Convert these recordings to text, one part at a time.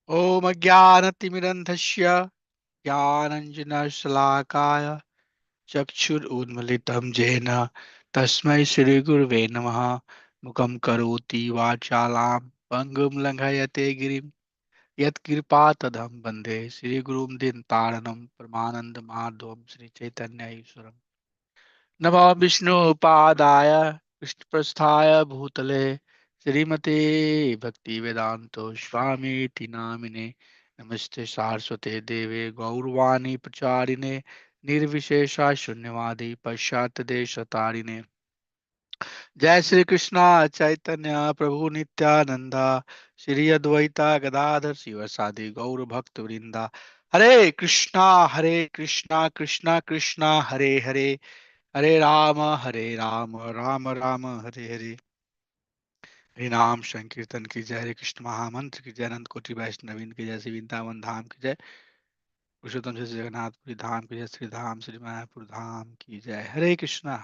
Om Jnanatimirandhasya Jnananjana Chakshur Unmalitam Jena Tasmai Shri Gurve Namaha Mukam Karoti Vachalam Pangum Langhayate Girim Yat Kirpa Tadham Bande Shri Gurum Din Taranam Paramanand Madhvam Shri Chaitanya Iswaram Namo Vishnu Padaya Krishna Prasthaya Bhutale Srimate Bhakti Vedanto Swami Tinamine Namaste Saraswate Deve Gaurvani Pacharine Nirvishesha Shunyavadi Pashat Deshatarine Jai Shri Krishna Chaitanya Prabhu Nityananda Shri Advaita Gadadhar Sivasadi Gaur Bhakta Vrinda Hare Krishna Krishna Krishna Hare Hare Hare Rama Rama Hare Hare हरे नाम संकीर्तन की जय हरे कृष्ण महामंत्र की जय अनंत कोटि वैष्णवीन की जय श्री वृंदावन धाम की जय पुरुषोत्तम श्री जगन्नाथपुरी धाम की जय श्री धाम श्री मायापुर धाम की जय हरे Krishna.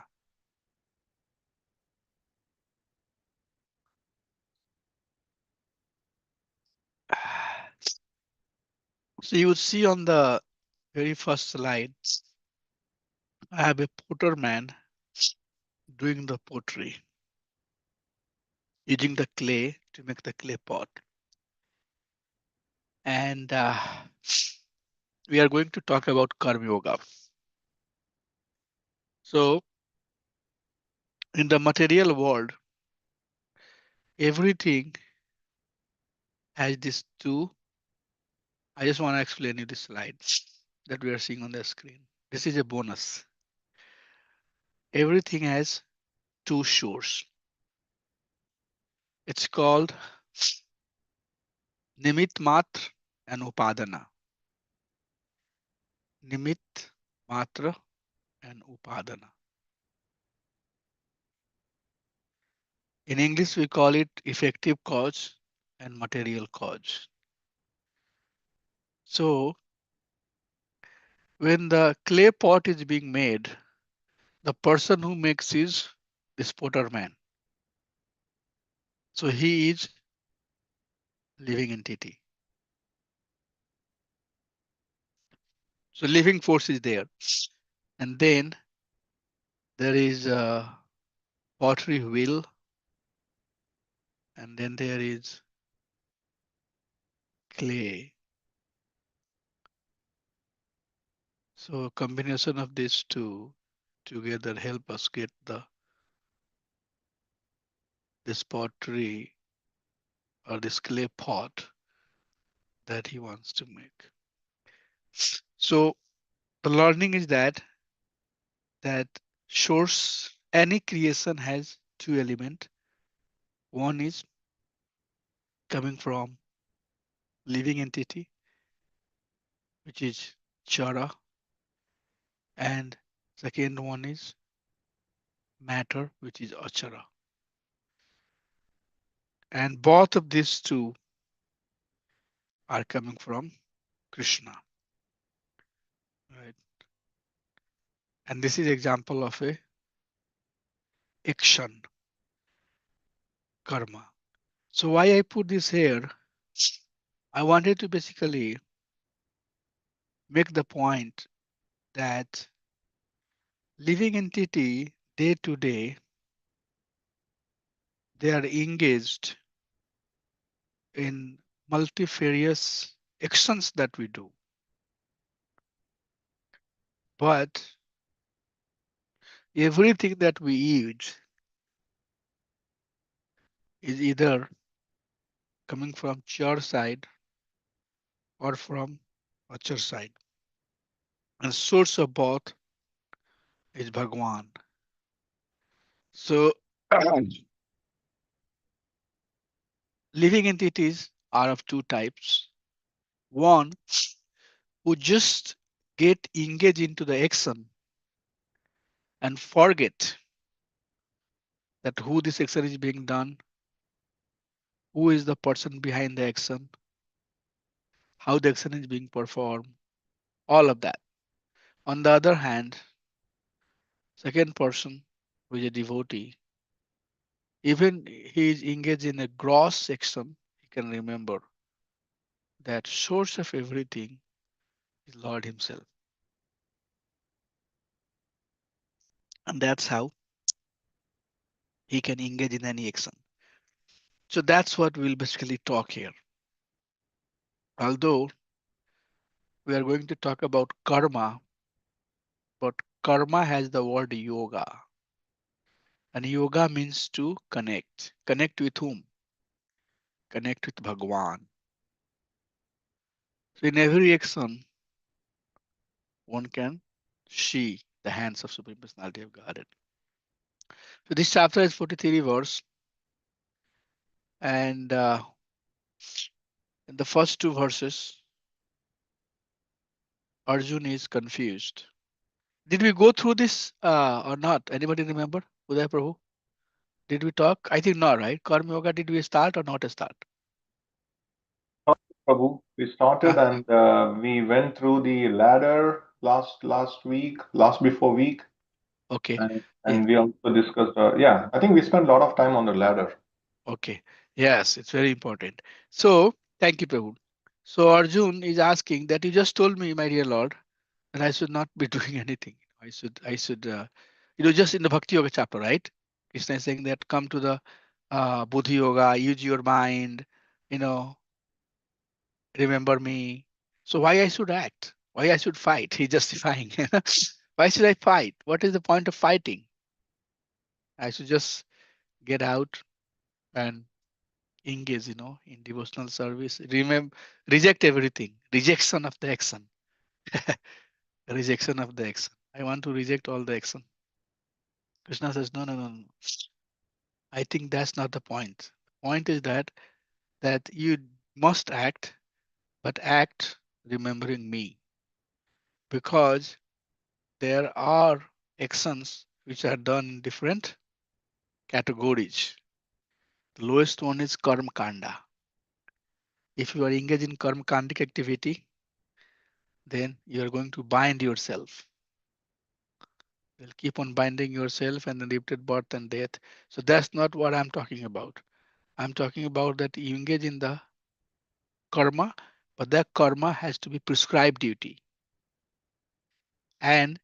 So you would see on the very first slide, I have a potter man doing the pottery, using the clay to make the clay pot. And we are going to talk about Karma Yoga. So in the material world, everything has these two. I just want to explain you this slide that we are seeing on the screen. This is a bonus. Everything has two shores. It's called Nimit Matra and Upadana. Nimit Matra and Upadana. In English, we call it effective cause and material cause. So when the clay pot is being made, the person who makes is this potter man. So he is living entity. So living force is there. And then there is a pottery wheel, and then there is clay. So combination of these two together help us get this pottery or this clay pot that he wants to make. So the learning is that source any creation has two elements. One is coming from living entity, which is chara, and second one is matter, which is achara. And both of these two are coming from Krishna. Right? And this is example of a action karma. So why I put this here, I wanted to basically make the point that living entity day to day, they are engaged in multifarious actions that we do. But everything that we eat is either coming from Char side or from Achar side. And source of both is Bhagwan. So living entities are of two types. One who just get engaged into the action and forget that who this action is being done, who is the person behind the action, how the action is being performed, all of that. On the other hand, second person who is a devotee, even he is engaged in a gross action, he can remember that source of everything is Lord Himself. And that's how He can engage in any action. So that's what we'll basically talk here. Although we are going to talk about karma, but karma has the word yoga. And yoga means to connect. Connect with whom? Connect with Bhagwan. So in every action, one can see the hands of Supreme Personality of Godhead. So this chapter is 43 verse, and in the first two verses, Arjun is confused. Did we go through this or not? Anybody remember? Uday Prabhu? Did we talk? I think not, right? Karma Yoga, did we start or not start? Prabhu, we started Ah, and we went through the ladder last week, last before week, okay. and Yeah. and we also discussed. Yeah, I think we spent a lot of time on the ladder. Okay. Yes, it's very important. So thank you, Prabhu. So Arjun is asking that you just told me, my dear Lord, that I should not be doing anything. I should, just in the Bhakti Yoga chapter, right? Krishna is saying that come to the Buddhi Yoga, use your mind, you know, remember me. So why I should act? Why I should fight? He's justifying. Why should I fight? What is the point of fighting? I should just get out and engage, in devotional service. Remember, reject everything. Rejection of the action. Rejection of the action. I want to reject all the action. Krishna says, no, no, no, no. I think that's not the point. The point is that you must act, but act remembering me, because there are actions which are done in different categories. The lowest one is karma kanda. If you are engaged in karma kandic activity, then you are going to bind yourself. You'll keep on binding yourself and then repeated birth and death. So that's not what I'm talking about. I'm talking about that you engage in the karma, but that karma has to be prescribed duty. And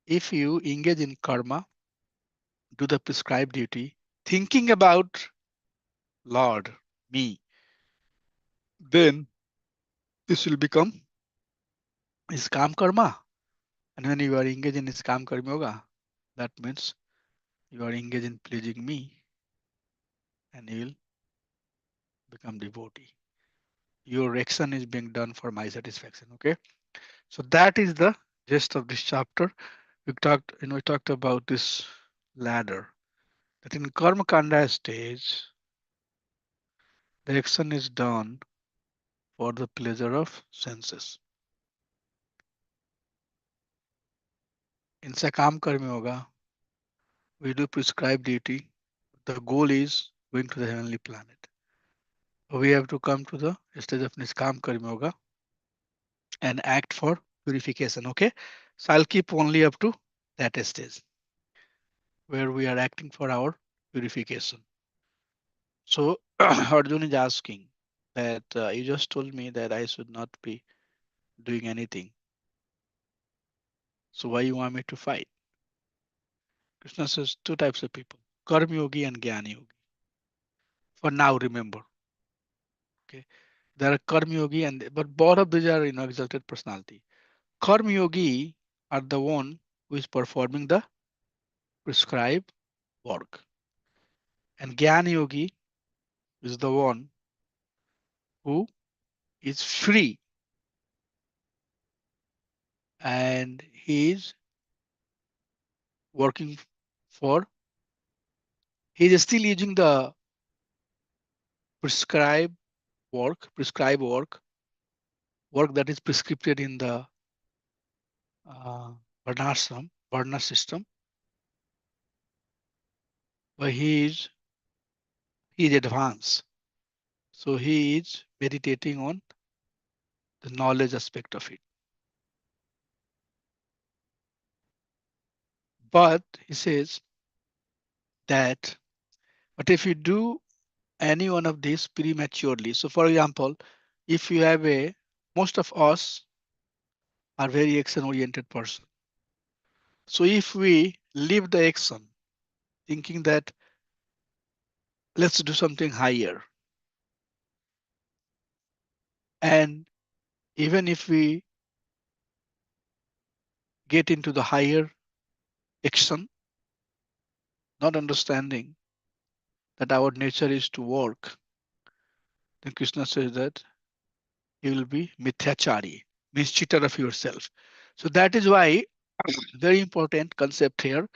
if you engage in karma, do the prescribed duty, thinking about Lord, me, then this will become Iskam karma. And when you are engaged in Iskam karma yoga, that means you are engaged in pleasing me and you will become devotee. Your action is being done for my satisfaction. Okay. So that is the gist of this chapter. We talked about this ladder. That in Karma Kanda stage, the action is done for the pleasure of senses. In Sakam Karma Yoga, we do prescribed duty. The goal is going to the heavenly planet. We have to come to the stage of Niskam Karma Yoga and act for purification. Okay. So I'll keep only up to that stage where we are acting for our purification. So Arjun is asking that you just told me that I should not be doing anything. So why you want me to fight? Krishna says two types of people, Karma Yogi and Jnana Yogi. For now, remember. Okay. There are Karma Yogi but both of these are exalted personality. Karma Yogi are the one who is performing the prescribed work. And Jnana Yogi is the one who is free and he is working for, he is still using the prescribed work that is prescribed in the uh, Varna system, but he is advanced. So he is meditating on the knowledge aspect of it. But he says that, but if you do any one of these prematurely, so for example, If you have a, most of us are very action oriented person. So if we leave the action thinking that let's do something higher, and even if we get into the higher action, not understanding that our nature is to work, then Krishna says that you will be mithyachari, means cheater of yourself. So that is why very important concept here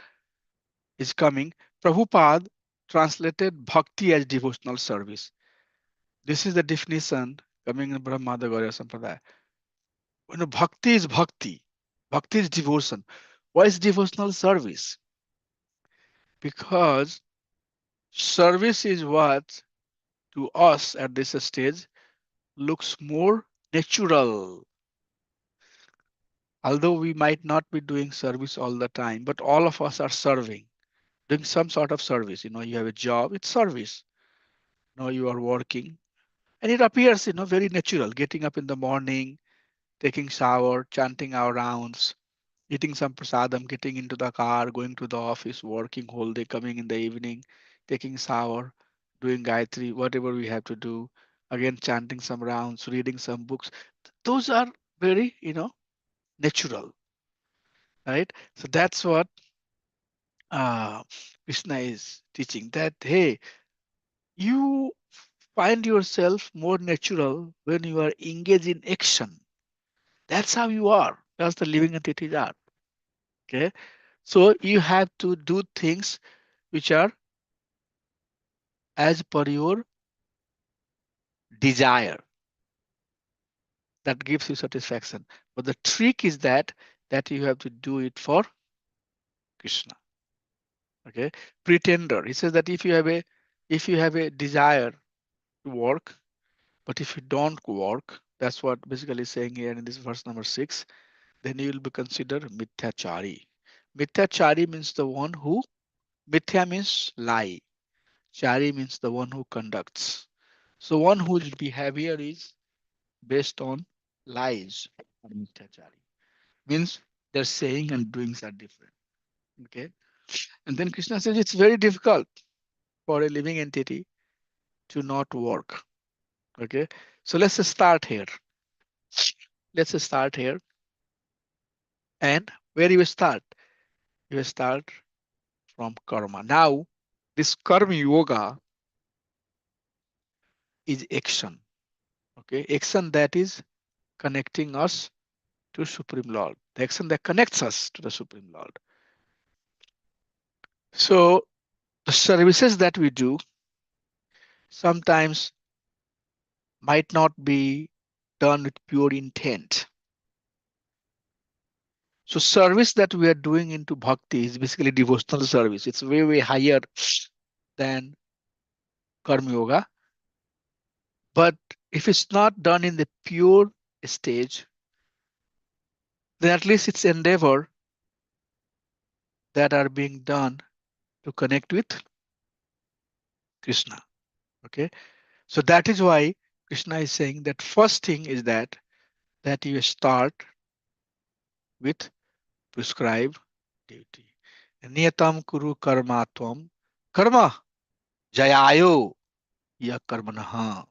is coming. Prabhupada translated bhakti as devotional service. This is the definition coming in Brahmada Gaurya Sampradaya. Bhakti is bhakti. Bhakti is devotion. Why is devotional service? Because service is what to us at this stage looks more natural. Although we might not be doing service all the time, but all of us are serving, doing some sort of service. You have a job, it's service. You are working, and it appears, very natural. Getting up in the morning, taking shower, chanting our rounds, eating some prasadam, getting into the car, going to the office, working whole day, coming in the evening, taking shower, doing Gayatri, whatever we have to do. Again, chanting some rounds, reading some books. Those are very, natural, right? So that's what uh, Krishna is teaching, that, hey, you find yourself more natural when you are engaged in action. That's how you are. That's the living entities are. Okay. So you have to do things which are as per your desire, that gives you satisfaction. But the trick is that you have to do it for Krishna. Okay. Pretender. He says that if you have a desire to work, but if you don't work, that's what basically saying here in this verse number 6, then you will be considered mithyachari. Mithyachari means the one who, mithya means lie. Chari means the one who conducts. So one whose behavior is based on lies are mithyachari. Means their saying and doings are different. Okay. And then Krishna says it's very difficult for a living entity to not work. Okay. So let's start here. Let's start here. And where you start? You start from karma. Now, this karma yoga is action. Okay. Action that is connecting us to Supreme Lord. The action that connects us to the Supreme Lord. So the services that we do sometimes might not be done with pure intent. So service that we are doing into bhakti is basically devotional service. It's way, way higher than karma yoga. But if it's not done in the pure stage, then at least it's endeavor that are being done to connect with Krishna. Okay. So that is why Krishna is saying that first thing is that you start with prescribed duty. Niyatam kuru karma tvam karma jayayo ya karmanaha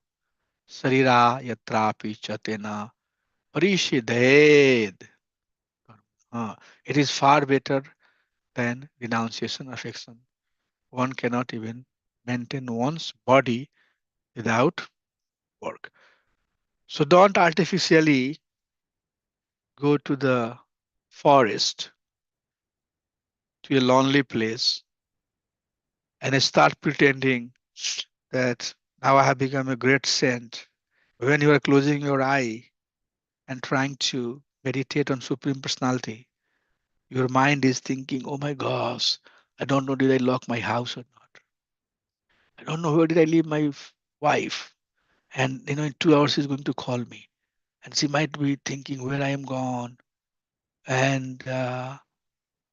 sarira yatrapi chatena parishidhed. It is far better than renunciation of action. One cannot even maintain one's body without work. So don't artificially go to the forest, to a lonely place, and start pretending that now I have become a great saint. When you are closing your eye and trying to meditate on Supreme Personality, your mind is thinking, oh my gosh, I don't know, did I lock my house or not? I don't know where did I leave my wife. And in 2 hours she's going to call me. And she might be thinking where I am gone and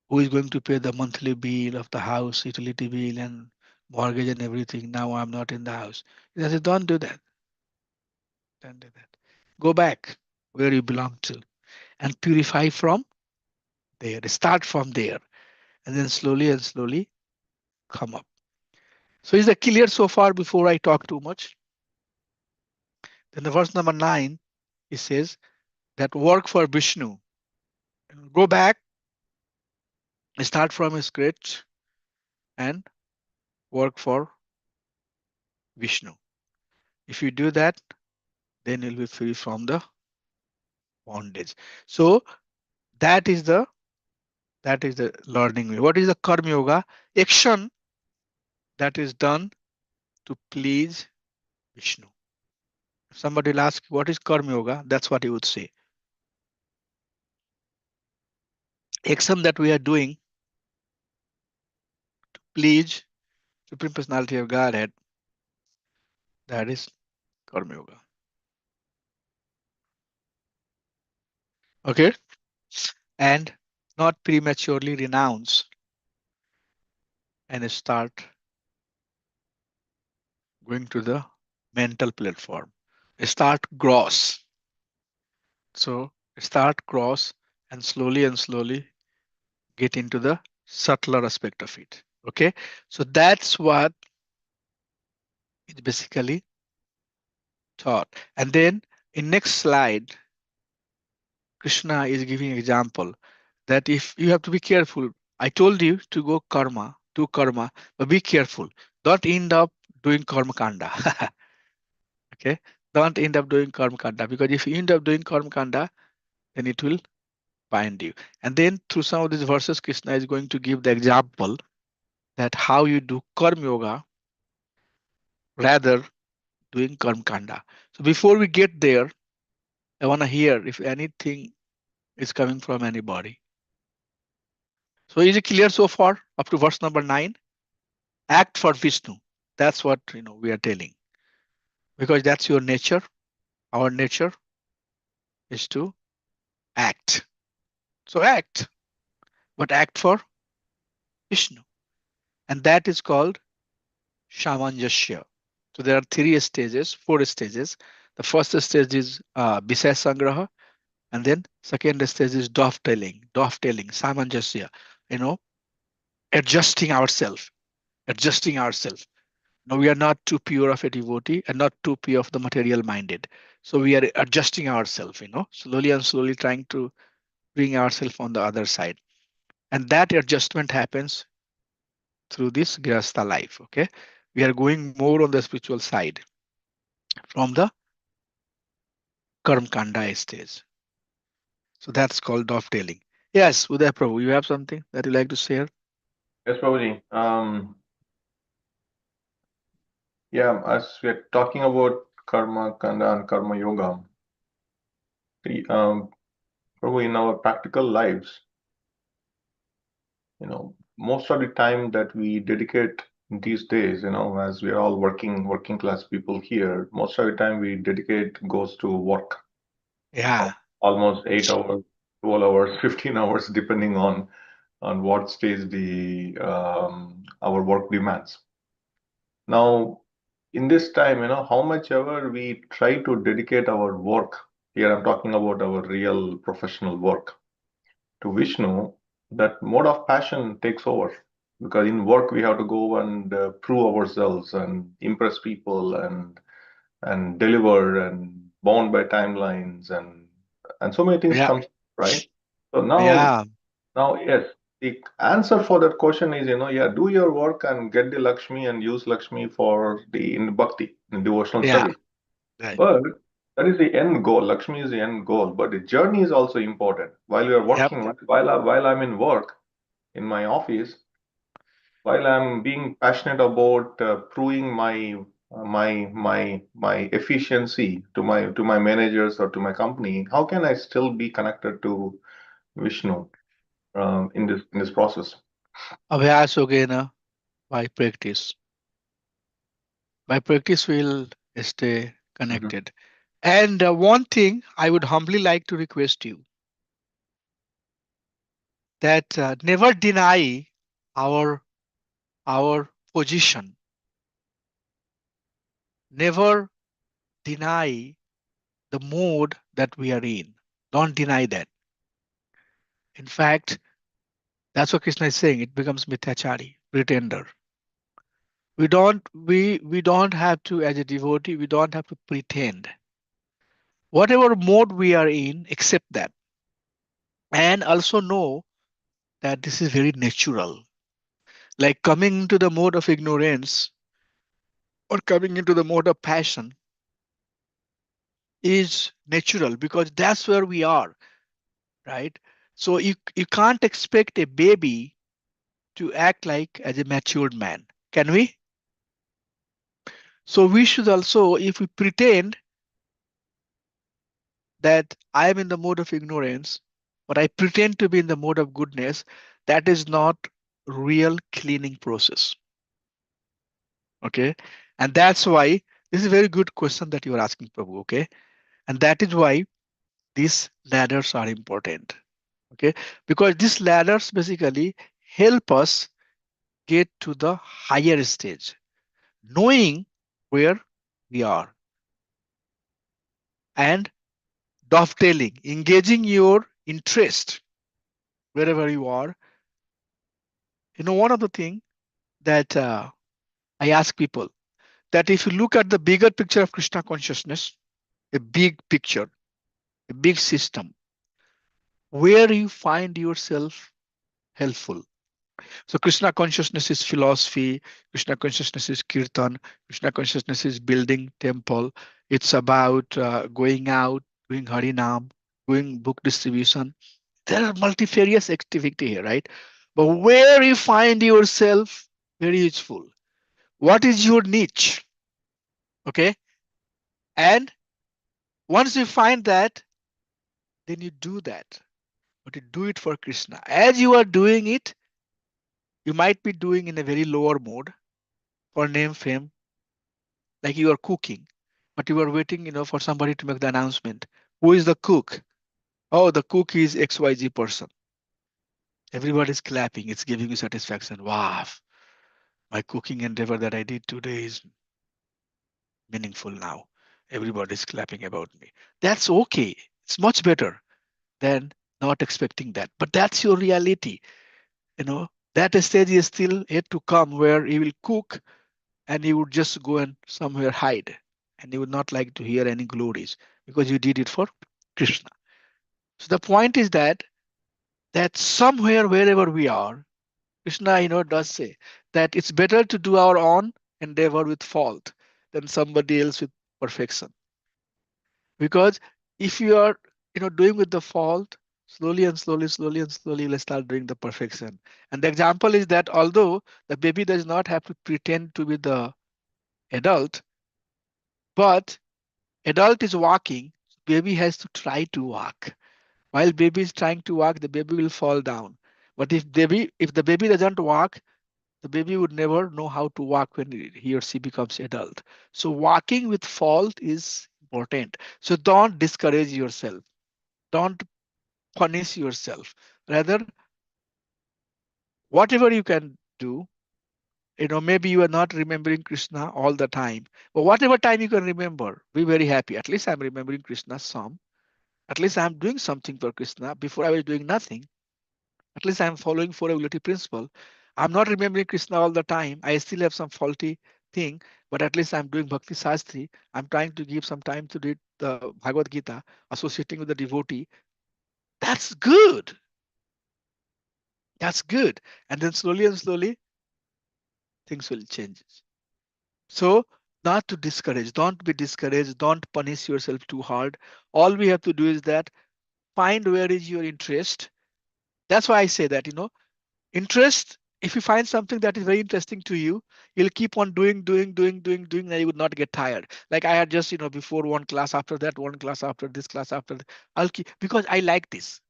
who is going to pay the monthly bill of the house, utility bill and mortgage and everything. Now I'm not in the house. He said, don't do that. Don't do that. Go back where you belong to and purify from there. Start from there and then slowly and slowly come up. So is that clear so far before I talk too much? Then the verse number 9, it says that work for Vishnu. Go back, start from scratch and work for Vishnu. If you do that, then you'll be free from the bondage. So that is the learning way. What is the karma yoga? Action that is done to please Vishnu. If somebody will ask what is karma yoga, that's what he would say. Action that we are doing to please Supreme Personality of Godhead, that is karma yoga. Okay? And not prematurely renounce and start going to the mental platform. Start gross. So start gross and slowly get into the subtler aspect of it. Okay, so that's what is basically taught. And then in next slide, Krishna is giving example that if you have to be careful. I told you to go karma, do karma, but be careful. Don't end up doing karma kanda. Okay, don't end up doing karma kanda because if you end up doing karma kanda, then it will bind you. And then through some of these verses, Krishna is going to give the example that how you do karma yoga rather doing karma kanda. So before we get there, I want to hear if anything is coming from anybody. So is it clear so far up to verse number 9? Act for Vishnu. That's what we are telling because that's your nature. Our nature is to act. So act, but act for Vishnu, and that is called Shamanjasya. So there are three stages, four stages. The first stage is Visaya Sangraha, and then second stage is dovetailing, Samanjasya, you know, adjusting ourselves. No, we are not too pure of a devotee and not too pure of the material minded. So we are adjusting ourselves, slowly and slowly trying to bring ourselves on the other side. And that adjustment happens through this Grihastha life. Okay. We are going more on the spiritual side from the Karmkanda stage. So that's called dovetailing. Yes, Uday Prabhu, you have something that you like to share? Yes, Prabhuji. Yeah, as we're talking about karma kanda and karma yoga, Prabhu, in our practical lives, most of the time that we dedicate these days, as we're all working class people here, most of the time we dedicate goes to work. Yeah, Almost 8 hours, 12 hours, 15 hours, depending on what stage the our work demands. Now, in this time, how much ever we try to dedicate our work, here I'm talking about our real professional work, to Vishnu, that mode of passion takes over. Because in work we have to go and prove ourselves and impress people and deliver and bound by timelines and so many things yeah, come, right? So now yeah, now, yes, the answer for that question is, yeah, do your work and get the Lakshmi and use Lakshmi for the in bhakti, in devotional yeah, service. right. But that is the end goal. Lakshmi is the end goal, but the journey is also important. While you are Yep, working, while I'm in work in my office, while I'm being passionate about proving my efficiency to my managers or to my company, how can I still be connected to Vishnu in this process? abhyas ho gaya na by practice. By practice, we'll stay Mhm. connected. And one thing I would humbly like to request you that never deny our our position. Never deny the mode that we are in. Don't deny that. In fact, that's what Krishna is saying. It becomes mithachari, pretender. We don't have to, as a devotee, we don't have to pretend. Whatever mode we are in, accept that. And also know that this is very natural. Like coming into the mode of ignorance or coming into the mode of passion is natural because that's where we are, right? So you can't expect a baby to act like as a matured man. Can we? So we should also, if we pretend that I am in the mode of ignorance, but I pretend to be in the mode of goodness, that is not real cleaning process. Okay. And that's why this is a very good question that you are asking, Prabhu. Okay. And that is why these ladders are important. Okay. Because these ladders basically help us get to the higher stage, knowing where we are and dovetailing, engaging your interest wherever you are. One of the things that I ask people that if you look at the bigger picture of Krishna consciousness, a big picture, a big system, where you find yourself helpful. So Krishna consciousness is philosophy, Krishna consciousness is kirtan, Krishna consciousness is building temple. It's about going out, doing harinam, doing book distribution. There are multifarious activity here, right? But where you find yourself very useful. What is your niche? Okay. And once you find that, then you do that. But you do it for Krishna. As you are doing it, you might be doing in a very lower mode for name fame, like you are cooking, but you are waiting, for somebody to make the announcement. Who is the cook? Oh, the cook is XYZ person. Everybody's clapping. It's giving you satisfaction. Wow, my cooking endeavor that I did today is meaningful now. Everybody's clapping about me. That's okay. It's much better than not expecting that. But that's your reality. You know, that stage is still yet to come where you will cook and you would just go and somewhere hide. And you would not like to hear any glories because you did it for Krishna. So the point is that somewhere wherever we are, Krishna, does say that it's better to do our own endeavor with fault than somebody else with perfection. Because if you are, doing with the fault, slowly and slowly, slowly and slowly, you'll start doing the perfection. And the example is that although the baby does not have to pretend to be the adult, but adult is walking, baby has to try to walk. While baby is trying to walk, the baby will fall down. But if the baby doesn't walk, the baby would never know how to walk when he or she becomes adult. So walking with fault is important. So don't discourage yourself. Don't punish yourself. Rather, whatever you can do, maybe you are not remembering Krishna all the time, but whatever time you can remember, be very happy. At least I'm remembering Krishna some. At least I'm doing something for Krishna. Before I was doing nothing. At least I'm following four regulatory principle. I'm not remembering Krishna all the time. I still have some faulty thing, but at least I'm doing Bhakti Sastri. I'm trying to give some time to read the Bhagavad Gita, associating with the devotee. That's good. That's good. And then slowly and slowly, things will change. So, not to discourage, don't be discouraged, don't punish yourself too hard. All we have to do is that find where is your interest. That's why I say that, interest, if you find something that is very interesting to you, you'll keep on doing, and you would not get tired. Like I had just, before one class, after that, one class, after this class, after that, I'll keep because I like this.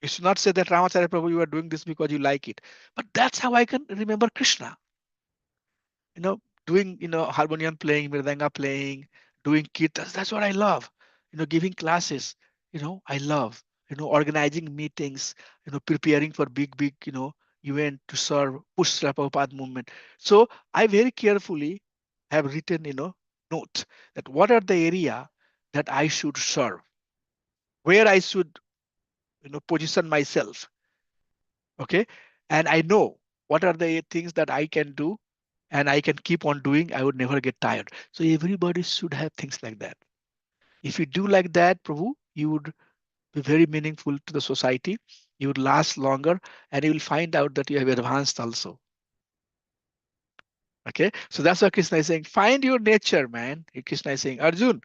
You should not say that Ramacharya Prabhu, you are doing this because you like it. But that's how I can remember Krishna. you know, doing, harmonium playing, mridanga playing, doing kirtans. That's what I love. Giving classes, I love, organizing meetings, preparing for big, event to serve, push Srila Prabhupada movement. So I very carefully have written, note that what are the area. that I should serve, where I should, position myself. Okay. And I know what are the things that I can do and I can keep on doing. I would never get tired. So everybody should have things like that. If you do like that, Prabhu, you would be very meaningful to the society. You would last longer and you will find out that you have advanced also. Okay. So that's what Krishna is saying. Find your nature, man. Krishna is saying, Arjun,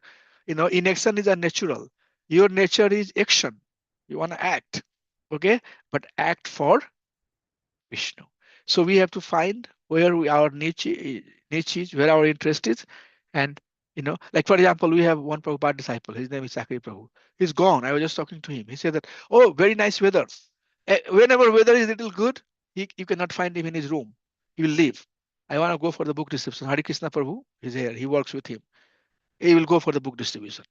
inaction is unnatural. Your nature is action. You want to act. Okay. But act for Vishnu. So we have to find where our niche is, where our interest is. And, like for example, we have one Prabhupada disciple. His name is Sakri Prabhu. He's gone. I was just talking to him. He said that, oh, very nice weather. Whenever weather is little good, you cannot find him in his room. He will leave. I want to go for the book distribution. Hari Krishna Prabhu is here. He works with him. He will go for the book distribution.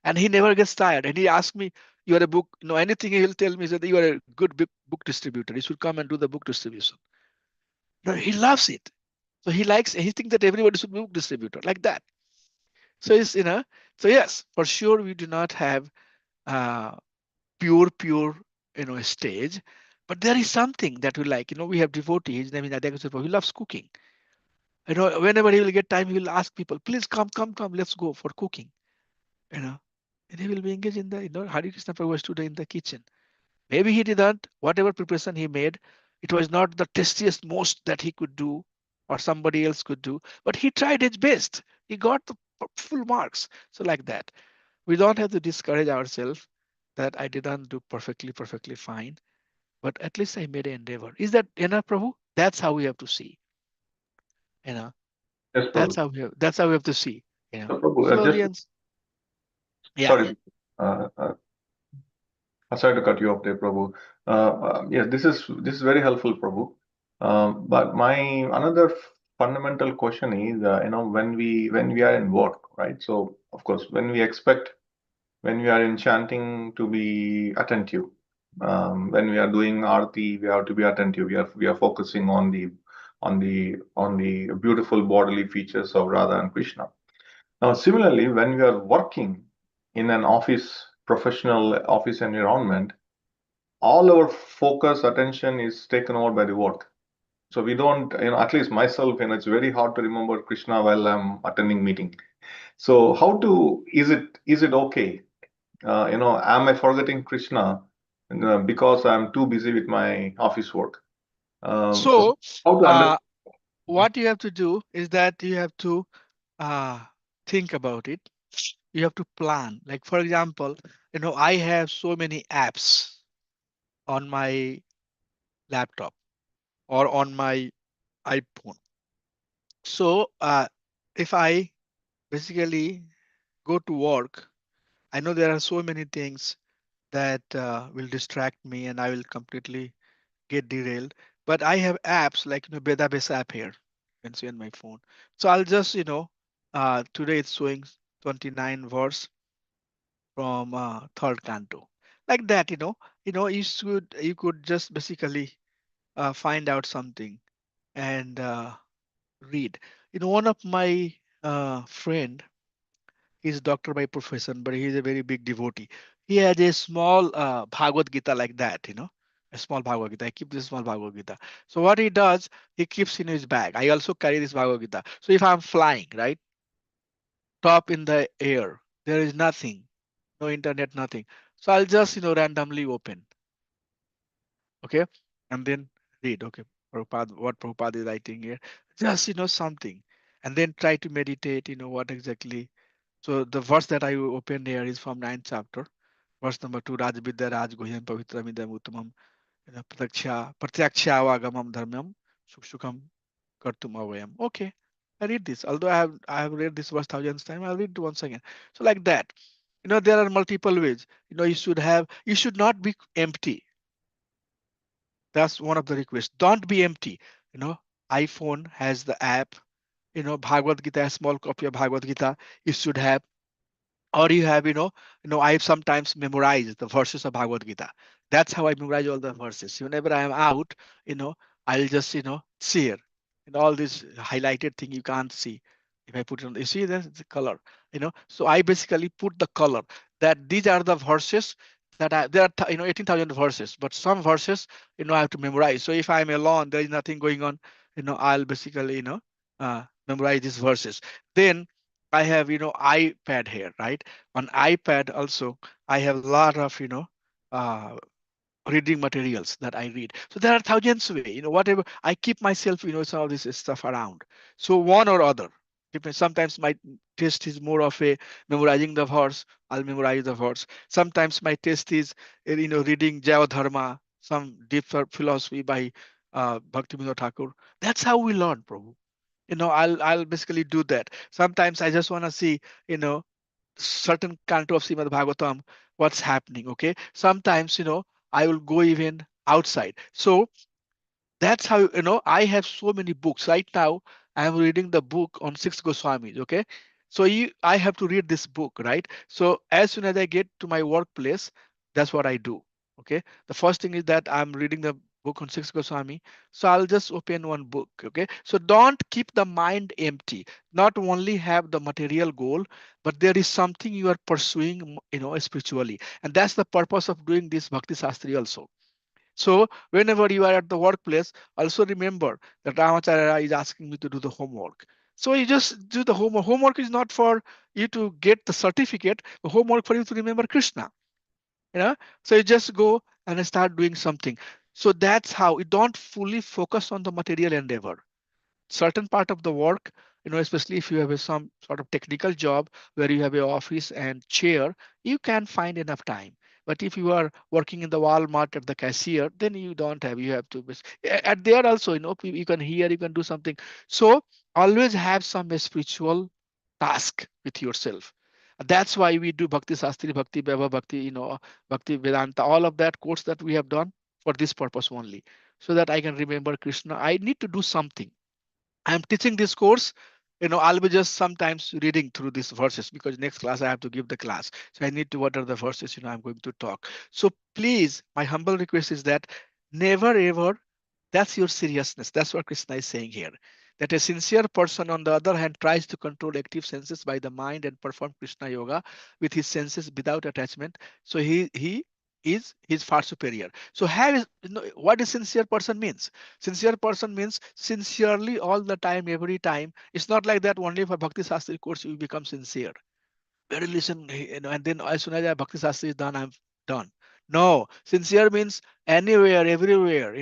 And he never gets tired. And he asks me, you are a book, anything he will tell me is that you are a good book distributor. You should come and do the book distribution. No, he loves it. So he thinks that everybody should be book distributor like that. So so yes, for sure we do not have uh, pure, stage, but there is something that we like. We have devotee. His name is Adhyakasapa. He loves cooking. Whenever he will get time, he will ask people, please come, let's go for cooking. You know, and he will be engaged in the, Hari Krishna Prabhu was today in the kitchen. Maybe he didn't, whatever preparation he made, it was not the tastiest most that he could do or somebody else could do, but he tried his best. He got the full marks. So like that, we don't have to discourage ourselves that I didn't do perfectly fine, but at least I made an endeavor. Is that enough, Prabhu? That's how we have to see, you know, Yes, Prabhu. that's how we have to see, So, Prabhu, slowly just and yeah. sorry, uh, uh, sorry to cut you off there, Prabhu. Yes, this is very helpful, Prabhu. But my another fundamental question is, when we are in work, right? So, of course, when we are in chanting to be attentive, when we are doing arti, we have to be attentive. We are focusing on the beautiful bodily features of Radha and Krishna. Now, similarly, when we are working in an professional office environment, all our focus, attention is taken over by the work. So we don't, at least myself, it's very hard to remember Krishna while I'm attending meeting. So is it okay? Am I forgetting Krishna because I'm too busy with my office work? So So how to understand? uh, what you have to do is that you have to uh, think about it. You have to plan. Like for example, I have so many apps on my laptop or on my iPhone. So if I basically go to work, I know there are so many things that will distract me and I will completely get derailed. But I have apps like database app here. You can see on my phone. So I'll just today it's showing 29 verse from third canto, like that. You could just basically find out something and read. One of my friend, he's doctor by profession, but he's a very big devotee. He has a small Bhagavad Gita like that, a small Bhagavad Gita. I keep this small Bhagavad Gita. So what he does, he keeps in his bag. I also carry this Bhagavad Gita. So if I'm flying, right, top in the air, there is nothing, no internet, nothing. So I'll just, randomly open, okay, and then read, okay, Prabhupada, what Prabhupada is writing here, just, something, and then try to meditate, what exactly. So the verse that I opened here is from ninth chapter, verse number 2. Raj Vidya Raj Guhyam Pavitram Idam Uttamam Pratyakshawagamam Dharmam Sukshukam Kartum Avayam. Okay, I read this. Although I have read this verse thousands times, I'll read it once again. So like that, there are multiple ways. You should not be empty. That's one of the requests. Don't be empty. iPhone has the app. Bhagavad Gita, a small copy of Bhagavad Gita. You should have, or you have, I sometimes memorize the verses of Bhagavad Gita. That's how I memorize all the verses. Whenever I am out, you know, I'll just, see here. All this highlighted thing you can't see. If I put it on, you see the color. So I basically put the color that these are the verses that there are 18,000 verses, but some verses I have to memorize. So if I'm alone, there is nothing going on, I'll basically memorize these verses. Then I have iPad here, right? On iPad also I have a lot of uh, reading materials that I read. So there are thousands of ways, whatever I keep myself, some of this stuff around. So one or other. Sometimes my taste is more of a memorizing the verse. I'll memorize the verse. Sometimes my taste is, reading Java Dharma, some deep philosophy by Bhaktivinoda Thakur. That's how we learn, Prabhu. I'll basically do that. Sometimes I just want to see, you know, certain canto of Srimad Bhagavatam, what's happening. Okay. Sometimes, I will go even outside. So that's how I have so many books right now. I am reading the book on six Goswamis. Okay, so I have to read this book, right? So as soon as I get to my workplace, that's what I do. Okay, the first thing is that I'm reading the book on six Goswami, so I'll just open one book. Okay, so don't keep the mind empty. Not only have the material goal, but there is something you are pursuing, spiritually, and that's the purpose of doing this bhakti sastri also. So whenever you are at the workplace, also remember that Ramacharya is asking me to do the homework. So you just do the homework. Homework is not for you to get the certificate. The homework for you to remember Krishna. You know. So you just go and start doing something. So that's how you don't fully focus on the material endeavor. Certain part of the work, especially if you have some sort of technical job where you have a office and chair, you can find enough time. But if you are working in the Walmart at the cashier, then you don't have, you have to at there also, you can hear, you can do something. So always have some spiritual task with yourself. That's why we do Bhakti Sastri, Bhakti Bhava, Bhakti, Bhakti Vedanta, all of that course that we have done for this purpose only, so that I can remember Krishna. I need to do something. I'm teaching this course. I'll be just sometimes reading through these verses because next class I have to give the class. So I need to what are the verses, I'm going to talk. So please, my humble request is that never ever, that's your seriousness. That's what Krishna is saying here. That a sincere person, on the other hand, tries to control active senses by the mind and perform Krishna yoga with his senses without attachment. So he's far superior. So what is sincere person means? Sincere person means sincerely all the time, every time. It's not like that only for Bhakti Sastri course you become sincere. Very listen, and then as soon as Bhakti Sastri is done, I'm done. No, sincere means anywhere, everywhere.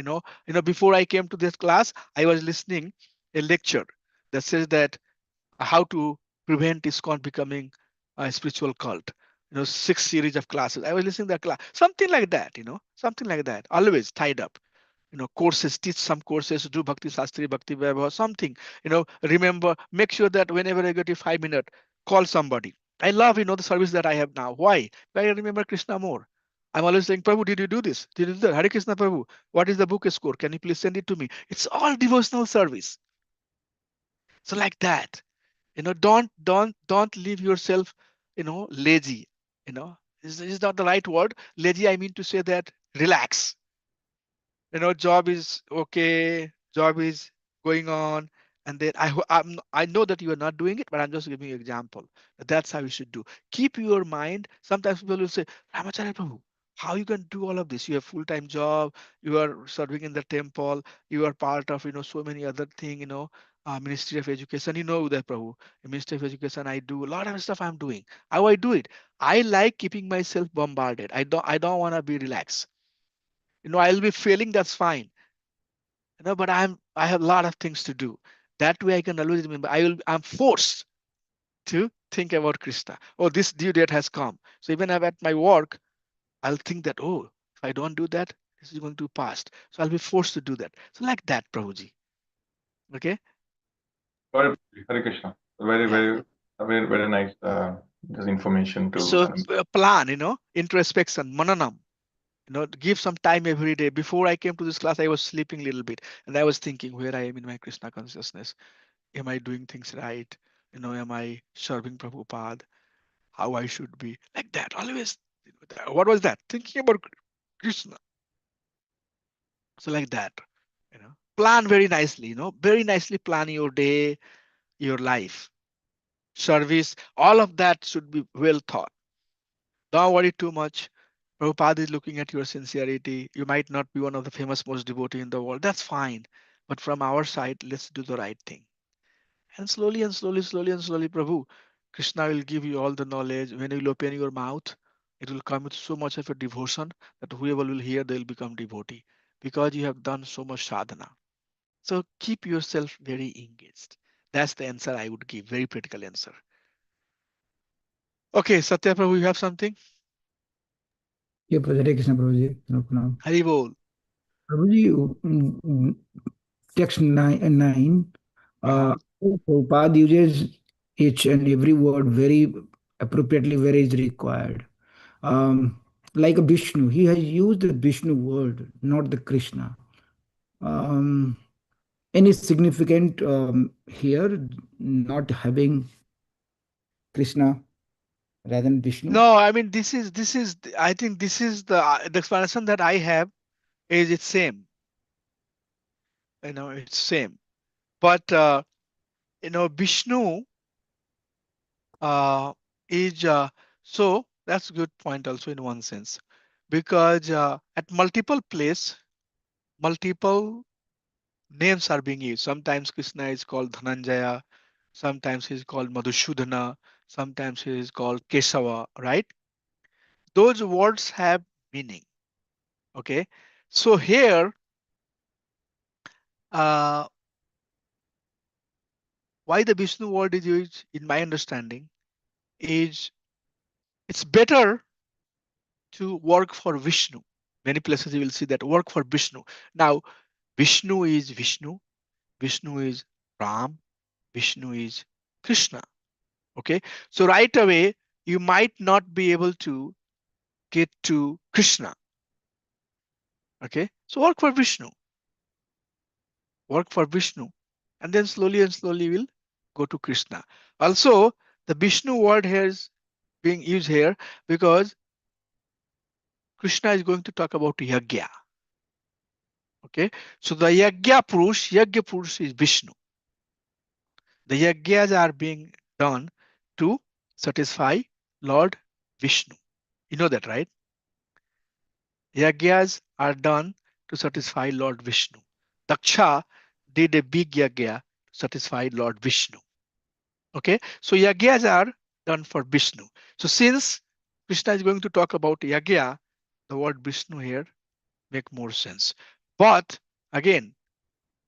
Before I came to this class, I was listening a lecture that says that how to prevent ISKCON becoming a spiritual cult. Six series of classes. I was listening to that class, something like that. Something like that. Always tied up. Courses, teach some courses, do Bhakti Sastri, Bhakti Vaibhava, something. Remember, make sure that whenever I get a 5 minute, call somebody. I love, the service that I have now. Why? I remember Krishna more. I'm always saying, Prabhu, did you do this? Did you do that? Hare Krishna Prabhu, what is the book score? Can you please send it to me? It's all devotional service. So like that, don't leave yourself, lazy. Is not the right word. Lazy, I mean to say that relax. Job is okay, job is going on, and then I know that you are not doing it, but I'm just giving you an example. That's how you should do. Keep your mind. Sometimes people will say, Ramacharya Prabhu, how you can do all of this? You have full-time job, you are serving in the temple, you are part of so many other thing, Ministry of Education. You know that, Prabhu. Ministry of Education, I do a lot of stuff. I'm doing. How I do it? I like keeping myself bombarded. I don't want to be relaxed. I'll be failing, that's fine. But I have a lot of things to do. That way I can always remember. I'm forced to think about Krishna. Oh, this due date has come. So even if at my work, I'll think that, oh, if I don't do that, this is going to pass. So I'll be forced to do that. So like that, Prabhuji. Okay. Got it. Hare Krishna. Very, Yeah. very, very, very nice. This information to So plan, introspection, mananam. Give some time every day. Before I came to this class, I was sleeping a little bit and I was thinking where I am in my Krishna consciousness. Am I doing things right? Am I serving Prabhupada? How I should be? Like that. Always. What was that? Thinking about Krishna. So like that. Plan very nicely. Very nicely plan your day, your life. service, all of that should be well thought. Don't worry too much. Prabhupada is looking at your sincerity. You might not be one of the famous most devotee in the world. That's fine. But from our side, let's do the right thing. And slowly and slowly, slowly and slowly, Prabhu, Krishna will give you all the knowledge. When you will open your mouth, it will come with so much of a devotion that whoever will hear, they will become devotee because you have done so much sadhana. So keep yourself very engaged. That's the answer I would give. Very practical answer. Okay, Satya Prabhu, you have something? Yeah, Hare Krishna Prabhuji. No, no. Hari bol. Prabhuji, text 9, Uh-huh. Prabhupada uses each and every word very appropriately where is required. Um, like a Vishnu, he has used the Vishnu word, not the Krishna. Um, any significant here not having Krishna rather than Vishnu? No, I mean this is I think this is the explanation that I have is it's same. It's same. But Vishnu uh, is so that's a good point also in one sense because at multiple place multiple names are being used. Sometimes Krishna is called Dhananjaya, sometimes he is called Madhusudana, sometimes he is called Kesava, right? Those words have meaning. Okay, so here uh, why the Vishnu word is used, in my understanding, is it's better to work for Vishnu. Many places you will see that work for Vishnu. Now, Vishnu is Vishnu, Vishnu is Ram, Vishnu is Krishna. Okay, so right away, you might not be able to get to Krishna. Okay, so work for Vishnu, work for Vishnu, and then slowly and slowly we'll go to Krishna. Also, the Vishnu word here is being used here because Krishna is going to talk about Yagya. Okay, so the Yagya Purush is Vishnu. The Yagyas are being done to satisfy Lord Vishnu. You know that, right? Yagyas are done to satisfy Lord Vishnu. Daksha did a big yagya to satisfy Lord Vishnu. Okay, so yagyas are done for Vishnu. So since Krishna is going to talk about yagya, the word Vishnu here make more sense. But again,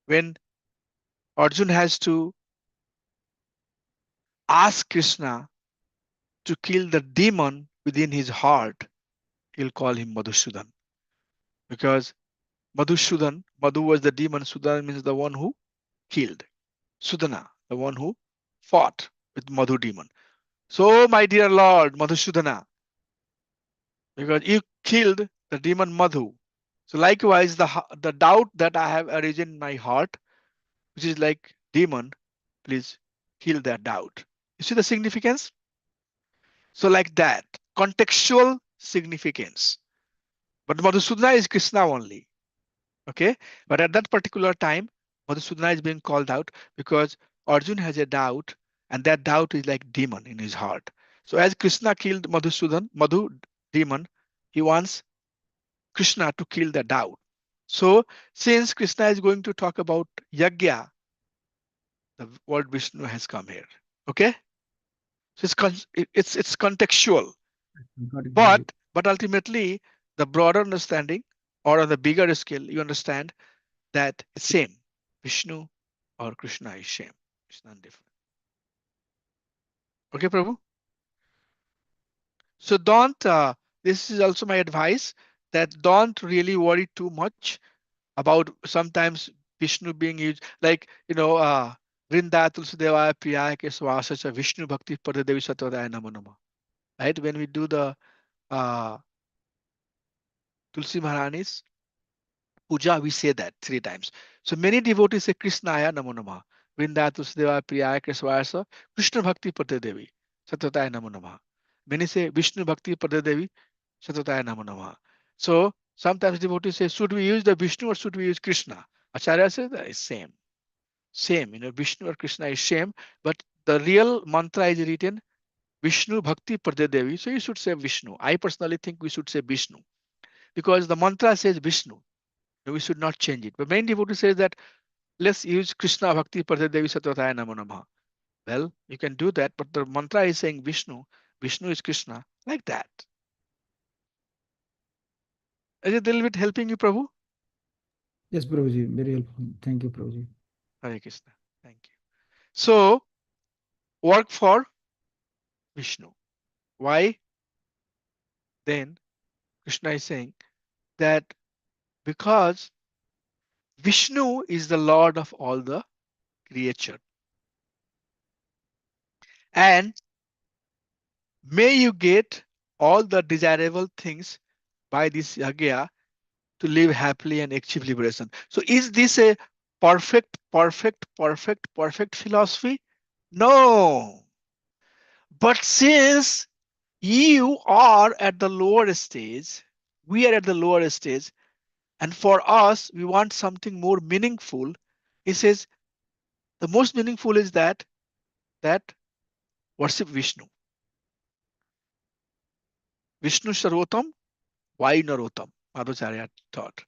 when Arjun has to ask Krishna to kill the demon within his heart, he'll call him Madhusudan. Because Madhusudan, Madhu was the demon, Sudan means the one who killed. Sudana, the one who fought with Madhu demon. So, my dear Lord, Madhusudana, because you killed the demon Madhu. So likewise, the doubt that I have arisen in my heart, which is like demon, please kill that doubt. You see the significance? So like that, contextual significance. But Madhusudana is Krishna only. Okay. But at that particular time, Madhusudana is being called out because Arjun has a doubt, and that doubt is like demon in his heart. So as Krishna killed Madhu demon, he wants Krishna to kill the doubt. So since Krishna is going to talk about Yagya, the word Vishnu has come here. Okay. So it's contextual. Got it, But Prabhuji. ultimately, the broader understanding or on the bigger scale, you understand that it's same. Vishnu or Krishna is same. It's not different. Okay, Prabhu? So don't, this is also my advice that don't really worry too much about sometimes Vishnu being used, like, Vrinda Tulsidevaya Priyaya Keswasa Vishnu Bhakti Padadevi Satodaya Namo Namo. Right? When we do the uh, Tulsi Maharani's puja, we say that 3 times. So many devotees say Krishnaya Namo Namah. Vrinda Tulsideva Priyaya Keswasa Krishna Bhakti Padadevi Satodaya Namo Namah. Many say Vishnu Bhakti Padadevi Satodaya Namo Namah. So sometimes devotees say, should we use the Vishnu or should we use Krishna? Acharya says that is same. Same, Vishnu or Krishna is same, but The real mantra is written Vishnu Bhakti Pradedevi. So you should say Vishnu. I personally think we should say Vishnu because the mantra says Vishnu. We should not change it. But many devotees say that let's use Krishna Bhakti Pradedevi Satvataya Namo Namaha. Well, you can do that, but the mantra is saying Vishnu. Vishnu is Krishna, like that. Is it a little bit helping you, Prabhu? Yes, Prabhuji, very helpful. Thank you, Prabhuji. Hare Krishna. Thank you. So, work for Vishnu. Why? Then Krishna is saying that because Vishnu is the Lord of all the creature. And may you get all the desirable things by this yagya to live happily and achieve liberation. So is this a perfect philosophy? No. But since you are at the lower stage, we are at the lower stage, and for us, we want something more meaningful. He says the most meaningful is that worship Vishnu. Vishnu Sarvotam, why Narotam? Madhacharya thought.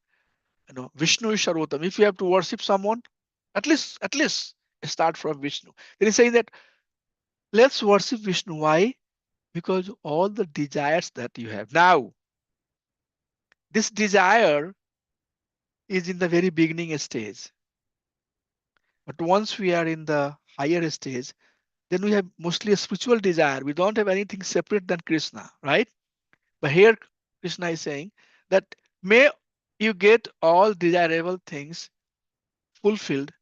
Vishnu is Sarvotam. If you have to worship someone, at least start from Vishnu. Then he's saying that let's worship Vishnu. Why? Because all the desires that you have. Now, this desire is in the very beginning stage. But once we are in the higher stage, then we have mostly a spiritual desire. We don't have anything separate than Krishna, right? But here Krishna is saying that may you get all desirable things fulfilled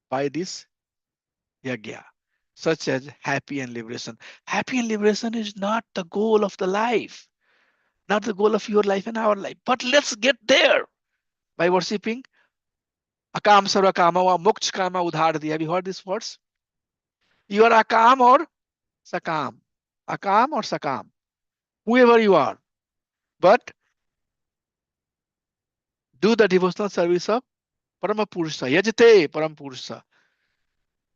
by this yagya, such as happy and liberation. Happy and liberation is not the goal of the life, not the goal of your life and our life. But let's get there by worshipping Akam Sarva Kama wa Moksh Kama Udhar Di. Have you heard these words? You are Akam or Sakam. Akam or Sakam. Whoever you are. But do the devotional service of Paramapurusha. Yajate Paramapurusha.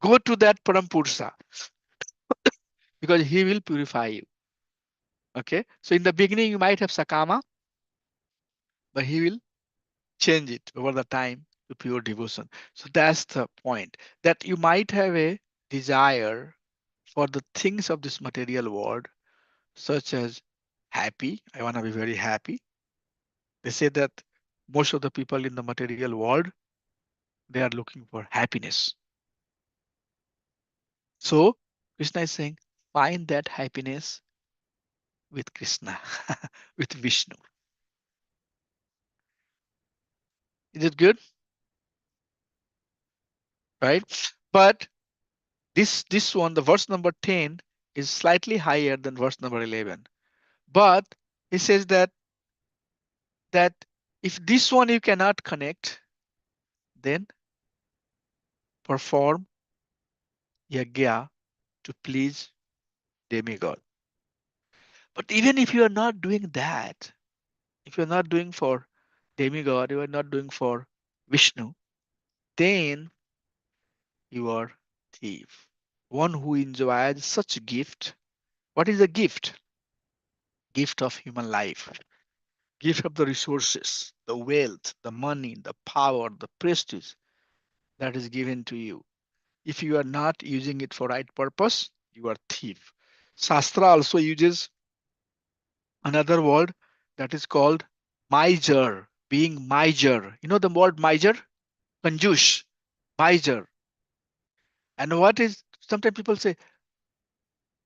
Go to that Paramapurusha because he will purify you. Okay. So in the beginning, you might have Sakama, but he will change it over the time to pure devotion. So that's the point, that you might have a desire for the things of this material world, such as happy. I want to be very happy. They say that most of the people in the material world, they are looking for happiness. So Krishna is saying, find that happiness with Krishna, with Vishnu. Is it good? Right? But this one, the verse number 10, is slightly higher than verse number 11. But he says that if this one you cannot connect, then perform yagya to please demigod. But even if you are not doing that, if you're not doing for demigod, you are not doing for Vishnu, then you are thief. One who enjoys such gift. What is a gift? Gift of human life, gift of the resources, the wealth, the money, the power, the prestige that is given to you. If you are not using it for right purpose, you are thief. Shastra also uses another word that is called miser, being miser. You know the word miser? Kanjush, miser. And what is, sometimes people say,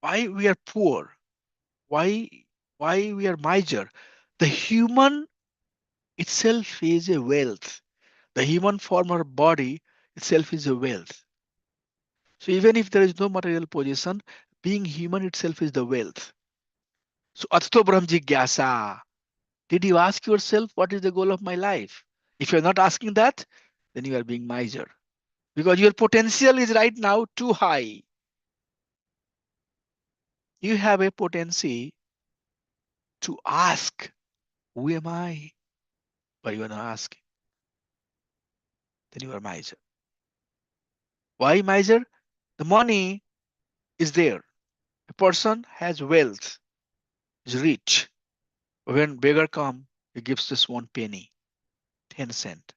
why we are poor? Why why we are miser? The human itself is a wealth. The human form or body itself is a wealth. So even if there is no material possession, being human itself is the wealth. So Atto Brahm Jigyasa. Did you ask yourself what is the goal of my life? If you're not asking that, then you are being miser. Because your potential is right now too high. You have a potency to ask, who am I? But you are not asking. Then you are miser. Why miser? The money is there. A person has wealth, is rich. When beggar come, he gives just 1 penny, 10 cent,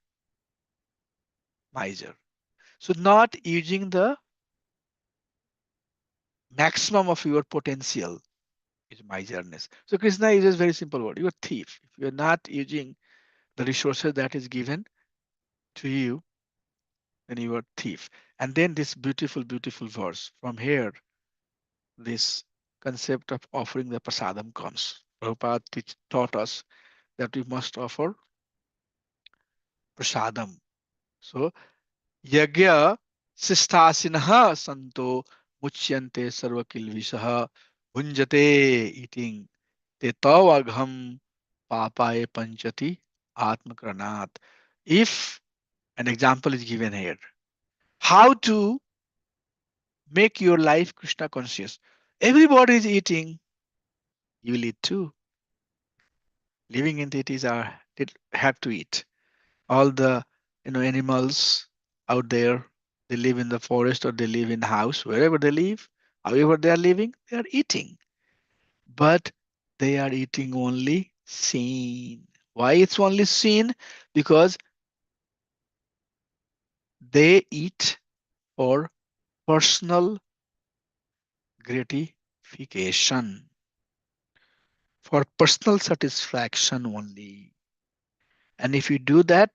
miser. So not using the maximum of your potential is miserness. So Krishna uses very simple word. You are thief. If you are not using the resources that is given to you, then you are thief. And then this beautiful, beautiful verse. From here, this concept of offering the prasadam comes. Prabhupada taught us that we must offer prasadam. So yagya sistasinah santo muchyante sarvakilvisah bhunjate eating te tavagham papaye panchati atmakranat. If an example is given here, how to make your life Krishna conscious. Everybody is eating, you will eat too. Living entities are they have to eat. All the animals out there, they live in the forest or they live in the house, wherever they live, however they are living, they are eating. But they are eating only seen. Why it's only seen? Because they eat for personal gratification, for personal satisfaction only. And if you do that,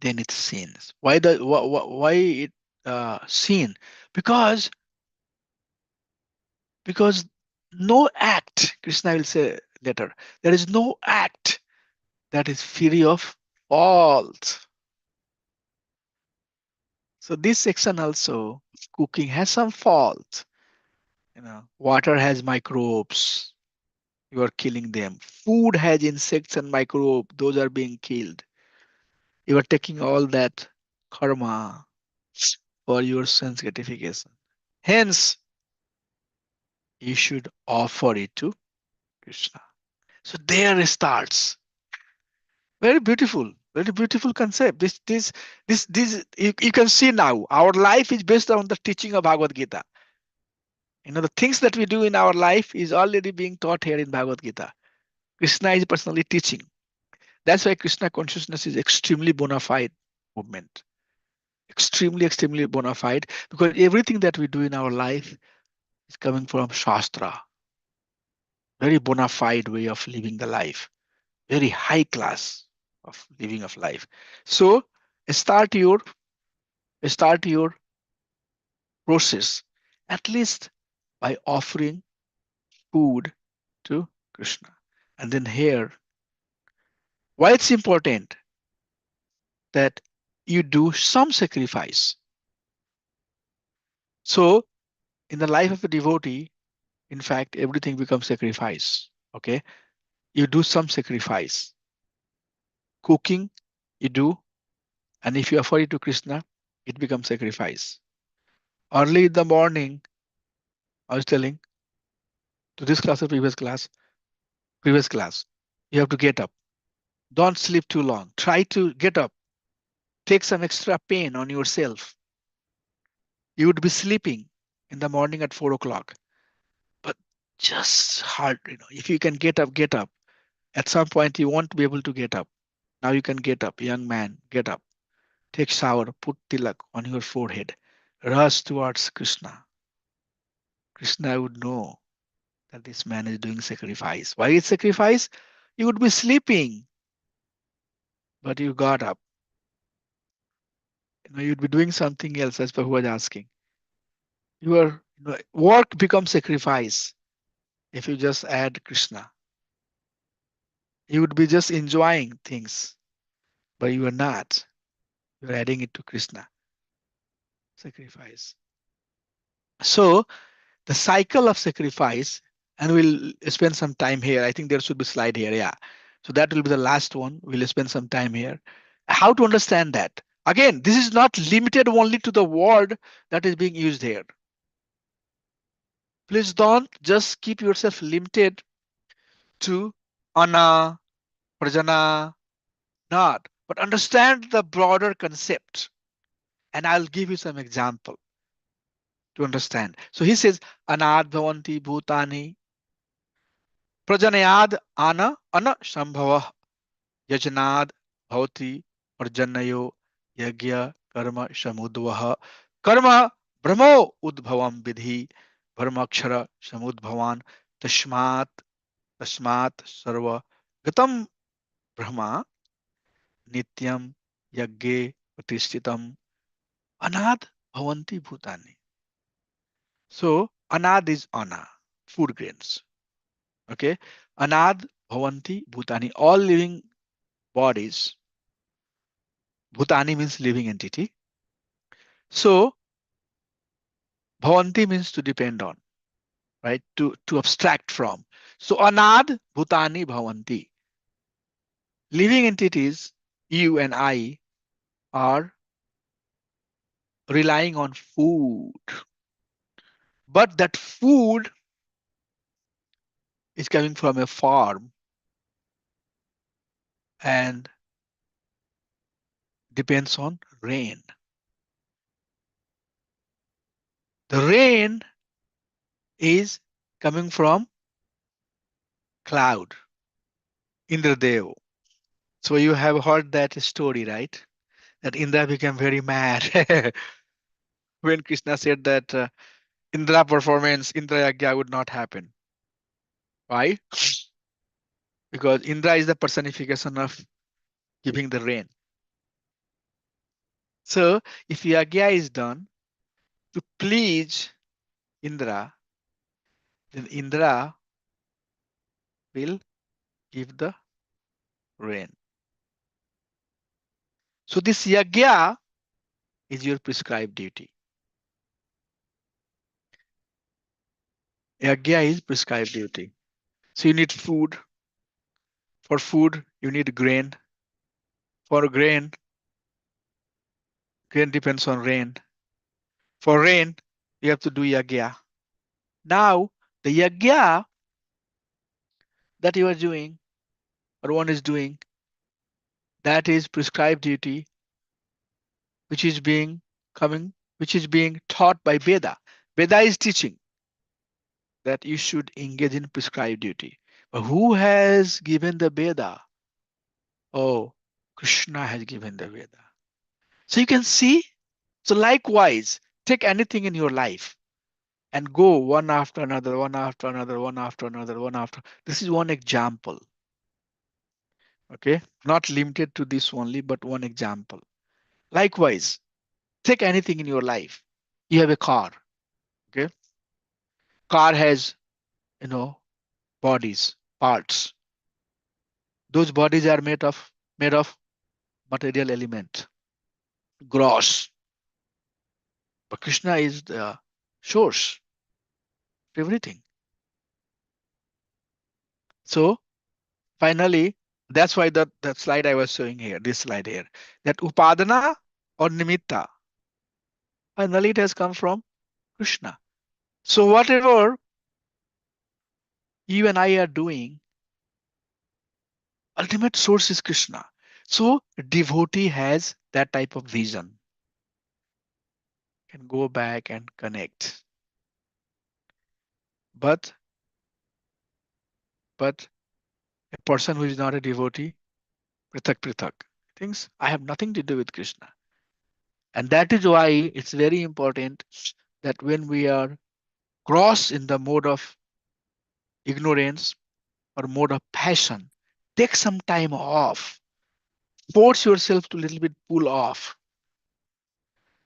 then it's sins. Why it sin? Because because no act, Krishna will say later, there is no act that is free of fault. So this section also, cooking has some fault. Water has microbes. You are killing them. Food has insects and microbes. Those are being killed. You are taking all that karma for your sense gratification. Hence, you should offer it to Krishna. So there it starts. Very beautiful concept. This you can see now. Our life is based on the teaching of Bhagavad Gita. The things that we do in our life is already being taught here in Bhagavad Gita. Krishna is personally teaching. That's why Krishna consciousness is extremely bona fide movement. Extremely, extremely bona fide because everything that we do in our life is coming from Shastra. Very bona fide way of living the life. Very high class of living of life. So start your start your process at least by offering food to Krishna. And then here, why it's important that you do some sacrifice. So in the life of a devotee, in fact, everything becomes sacrifice. Okay. You do some sacrifice. Cooking, you do. And if you offer it to Krishna, it becomes sacrifice. Early in the morning, I was telling to this class or previous class, you have to get up. Don't sleep too long. Try to get up. Take some extra pain on yourself. You would be sleeping in the morning at 4 o'clock, but just hard, if you can get up, get up. At some point, you won't be able to get up. Now you can get up, young man, get up. Take shower, put tilak on your forehead. Rush towards Krishna. Krishna would know that this man is doing sacrifice. Why is sacrifice? You would be sleeping, but you got up. You'd be doing something else as per who was asking. Your work becomes sacrifice if you just add Krishna. You would be just enjoying things, but you are not. You're adding it to Krishna. Sacrifice. So the cycle of sacrifice, and we'll spend some time here. I think there should be slide here. Yeah. So that will be the last one. We'll spend some time here. How to understand that? Again, this is not limited only to the word that is being used here. Please don't just keep yourself limited to Anna, Prajana, not, but understand the broader concept. And I'll give you some example. to understand. So he says, Anad bhavanti bhutani prajanayad ana shambhava yajnad bhavati parjanayo yagya karma samudvaha karma brahmo udbhavam vidhi brahmakshara samudbhavan tashmat tasmat sarva gatam brahma nityam yagge pratishthitam anad bhavanti bhutani. So anad is ana, food grains. Okay, anad bhavanti bhutani, all living bodies. Bhutani means living entity. So bhavanti means to depend on, right? To abstract from. So anad bhutani bhavanti. Living entities, you and I, are relying on food. But that food is coming from a farm and depends on rain. The rain is coming from cloud, Indradev. So you have heard that story, right? That Indra became very mad when Krishna said that Indra performance, Indra Yagya would not happen. Why? Because Indra is the personification of giving the rain. So if Yagya is done to please Indra, then Indra will give the rain. So this Yagya is your prescribed duty. Yagya is prescribed duty. So you need food. For food, you need grain. For grain, grain depends on rain. For rain, you have to do Yagya. Now, the Yagya that you are doing, or one is doing, that is prescribed duty, which is being which is being taught by Veda. Veda is teaching that you should engage in prescribed duty. But who has given the Veda? Oh, Krishna has given the Veda. So you can see. So likewise, take anything in your life and go one after another, one after another, one after another, one after. This is one example. Okay, not limited to this only, but one example. Likewise, take anything in your life. You have a car. Okay, car has, you know, bodies, parts. Those bodies are made of material element, gross. But Krishna is the source of everything. So finally, that's why that slide I was showing here, this slide here, that upadana or nimitta, finally it has come from Krishna. So whatever you and I are doing, ultimate source is Krishna. So devotee has that type of vision, can go back and connect. But but a person who is not a devotee, prithak prithak, thinks I have nothing to do with Krishna. And that is why it's very important that when we are cross in the mode of ignorance or mode of passion, take some time off. Force yourself to a little bit pull off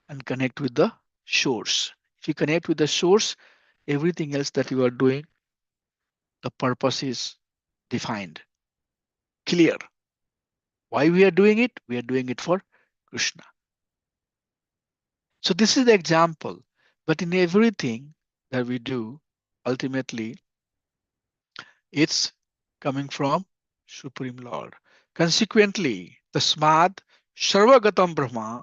and connect with the source. If you connect with the source, everything else that you are doing, the purpose is defined, clear. Why we are doing it? We are doing it for Krishna. So this is the example. But in everything that we do, ultimately, it's coming from Supreme Lord. Consequently, Tasmad Sarvagatam Brahma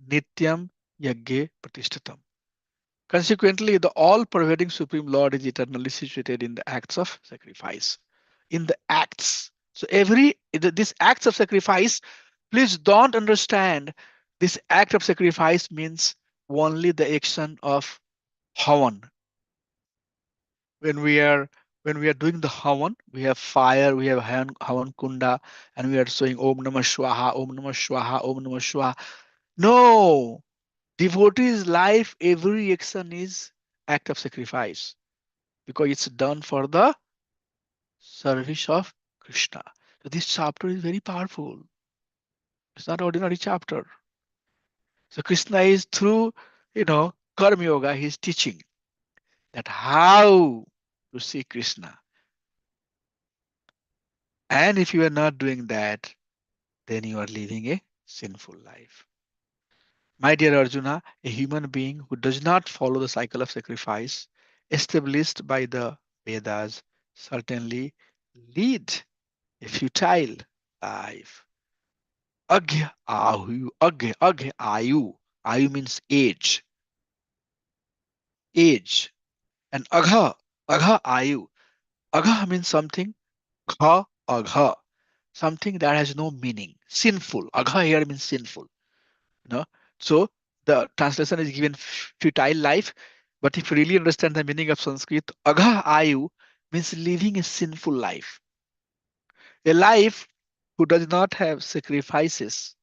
Nityam Yagge Pratishtatam. Consequently, the all-pervading Supreme Lord is eternally situated in the acts of sacrifice. In the acts. So this acts of sacrifice, please don't understand this act of sacrifice means only the action of Havan. When we are when we are doing the Havan, we have fire, we have Havan Kunda, and we are saying Om Namah Shwaha, Om Namah Shwaha, Om Namah Shwaha. No, devotee's life, every action is act of sacrifice because it's done for the service of Krishna. So this chapter is very powerful. It's not ordinary chapter. So Krishna is through, Karma Yoga, he's teaching that how to see Krishna. And if you are not doing that, then you are living a sinful life. My dear Arjuna, a human being who does not follow the cycle of sacrifice established by the Vedas certainly lead a futile life. Agya ayu, agya ayu. Ayu means age, age. And agha ayu. Agha means something, gha, agha, something that has no meaning. Sinful. Agha here means sinful. No? So the translation is given futile life. But if you really understand the meaning of Sanskrit, agha ayu means living a sinful life. A life who does not have sacrifices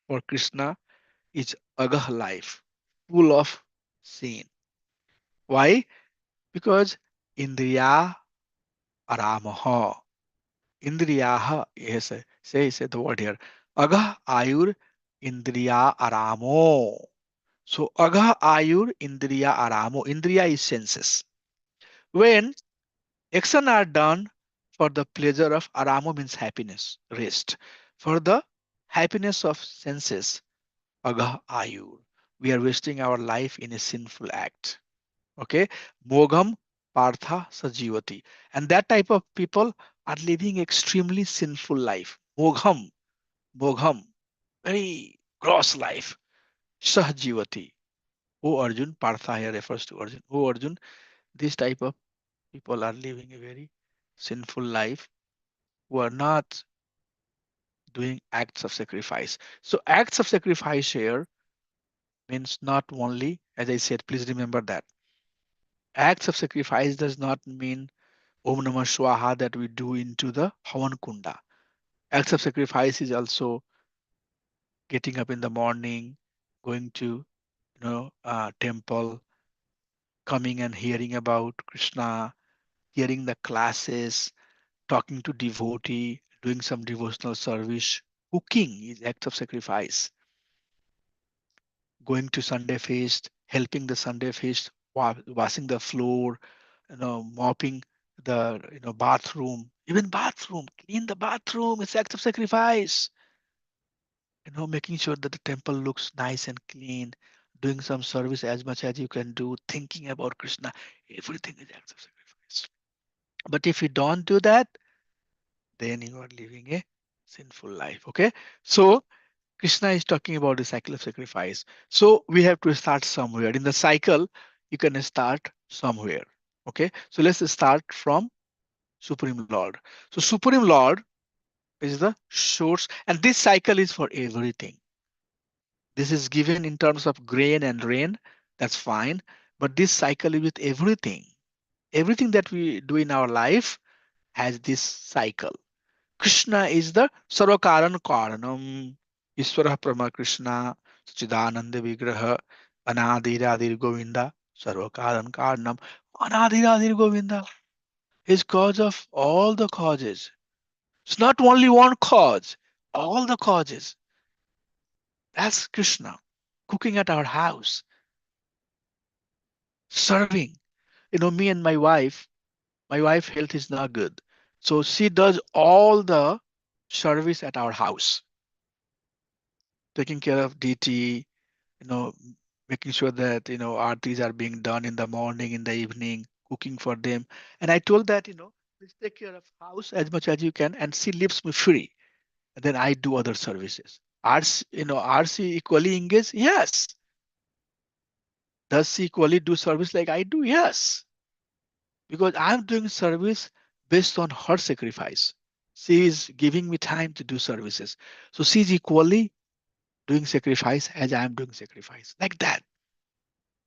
for Krishna is agah life, full of sin. Why? Because indriya aramaha. Indriyaha, yes, say the word here. Agah ayur indriya aramo. So agah ayur indriya aramo. Indriya is senses. When action are done for the pleasure of aramo means happiness, rest. For the happiness of senses, agah ayur. We are wasting our life in a sinful act. Okay, Mogam Partha Sajivati. And that type of people are living extremely sinful life. Mogham, very gross life. Sahjivati. Oh Arjun, Partha here refers to Arjun. Oh Arjun, this type of people are living a very sinful life who are not doing acts of sacrifice. So acts of sacrifice here means not only, as I said, please remember that. Acts of sacrifice does not mean Om Namah Swaha that we do into the Havan Kunda. Acts of sacrifice is also getting up in the morning, going to temple, coming and hearing about Krishna, hearing the classes, talking to devotee, doing some devotional service. Cooking is act of sacrifice. Going to Sunday feast, helping the Sunday feast, washing the floor, mopping the bathroom, even bathroom, clean the bathroom. It's act of sacrifice. Making sure that the temple looks nice and clean, doing some service as much as you can do, thinking about Krishna. Everything is acts of sacrifice. But if you don't do that, then you are living a sinful life. Okay, so Krishna is talking about the cycle of sacrifice. So we have to start somewhere. In the cycle, you can start somewhere. Okay, so let's start from Supreme Lord. So Supreme Lord is the source, and this cycle is for everything. This is given in terms of grain and rain. That's fine. But this cycle is with everything. Everything that we do in our life has this cycle. Krishna is the Sarvakaran Karanam. Iswara Brahma Krishna, Chidananda Vigraha, Anadiradir Govinda, Sarvakaran Karanam, Anadiradir Govinda is cause of all the causes. It's not only one cause, all the causes. That's Krishna cooking at our house, serving. Me and my wife health is not good. So she does all the service at our house, taking care of DT, you know, making sure that, aartis are being done in the morning, in the evening, cooking for them. And I told that, please take care of house as much as you can. And she leaves me free. And then I do other services. Are she equally engaged? Yes. Does she equally do service like I do? Yes. Because I'm doing service based on her sacrifice. She is giving me time to do services. So she's equally doing sacrifice as I am doing sacrifice. Like that.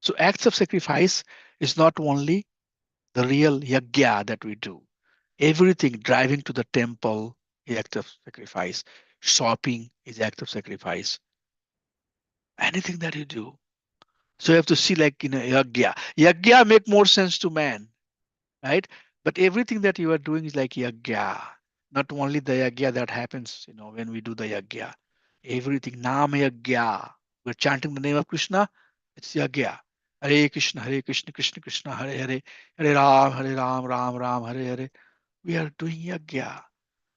So acts of sacrifice is not only the real yajna that we do. Everything, driving to the temple is act of sacrifice. Shopping is act of sacrifice. Anything that you do. So you have to see like yajna. Yajna make more sense to man, right? But everything that you are doing is like yajna. Not only the yajna that happens, when we do the yajna. Everything, Nam yajna. We're chanting the name of Krishna, it's yajna. Hare Krishna, Krishna Krishna, Hare Hare, Hare Ram, Ram Ram, Hare Hare. We are doing yajna.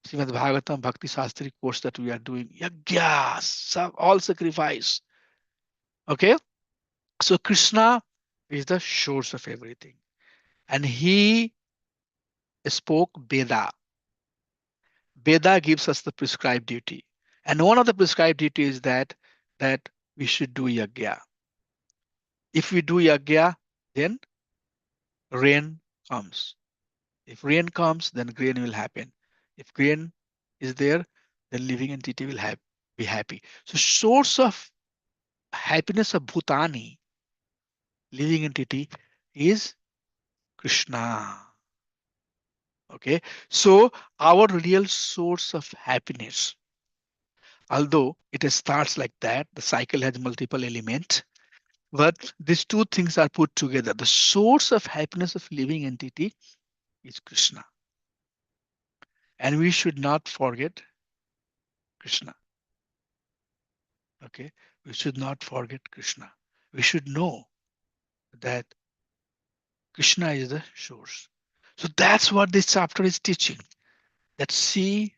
Srimad Bhagavatam Bhakti Sastri course that we are doing. Yajna, all sacrifice. Okay? So Krishna is the source of everything. And he spoke Veda. Veda gives us the prescribed duty. And one of the prescribed duty is that we should do yajna. If we do yajna, then rain comes. If rain comes, then grain will happen. If grain is there, then living entity will be happy. So source of happiness of Bhutani, living entity, is Krishna. Okay. So our real source of happiness, although it starts like that, the cycle has multiple elements, but these two things are put together. The source of happiness of living entity is Krishna. And we should not forget Krishna. Okay. We should not forget Krishna. We should know that Krishna is the source. So that's what this chapter is teaching. That see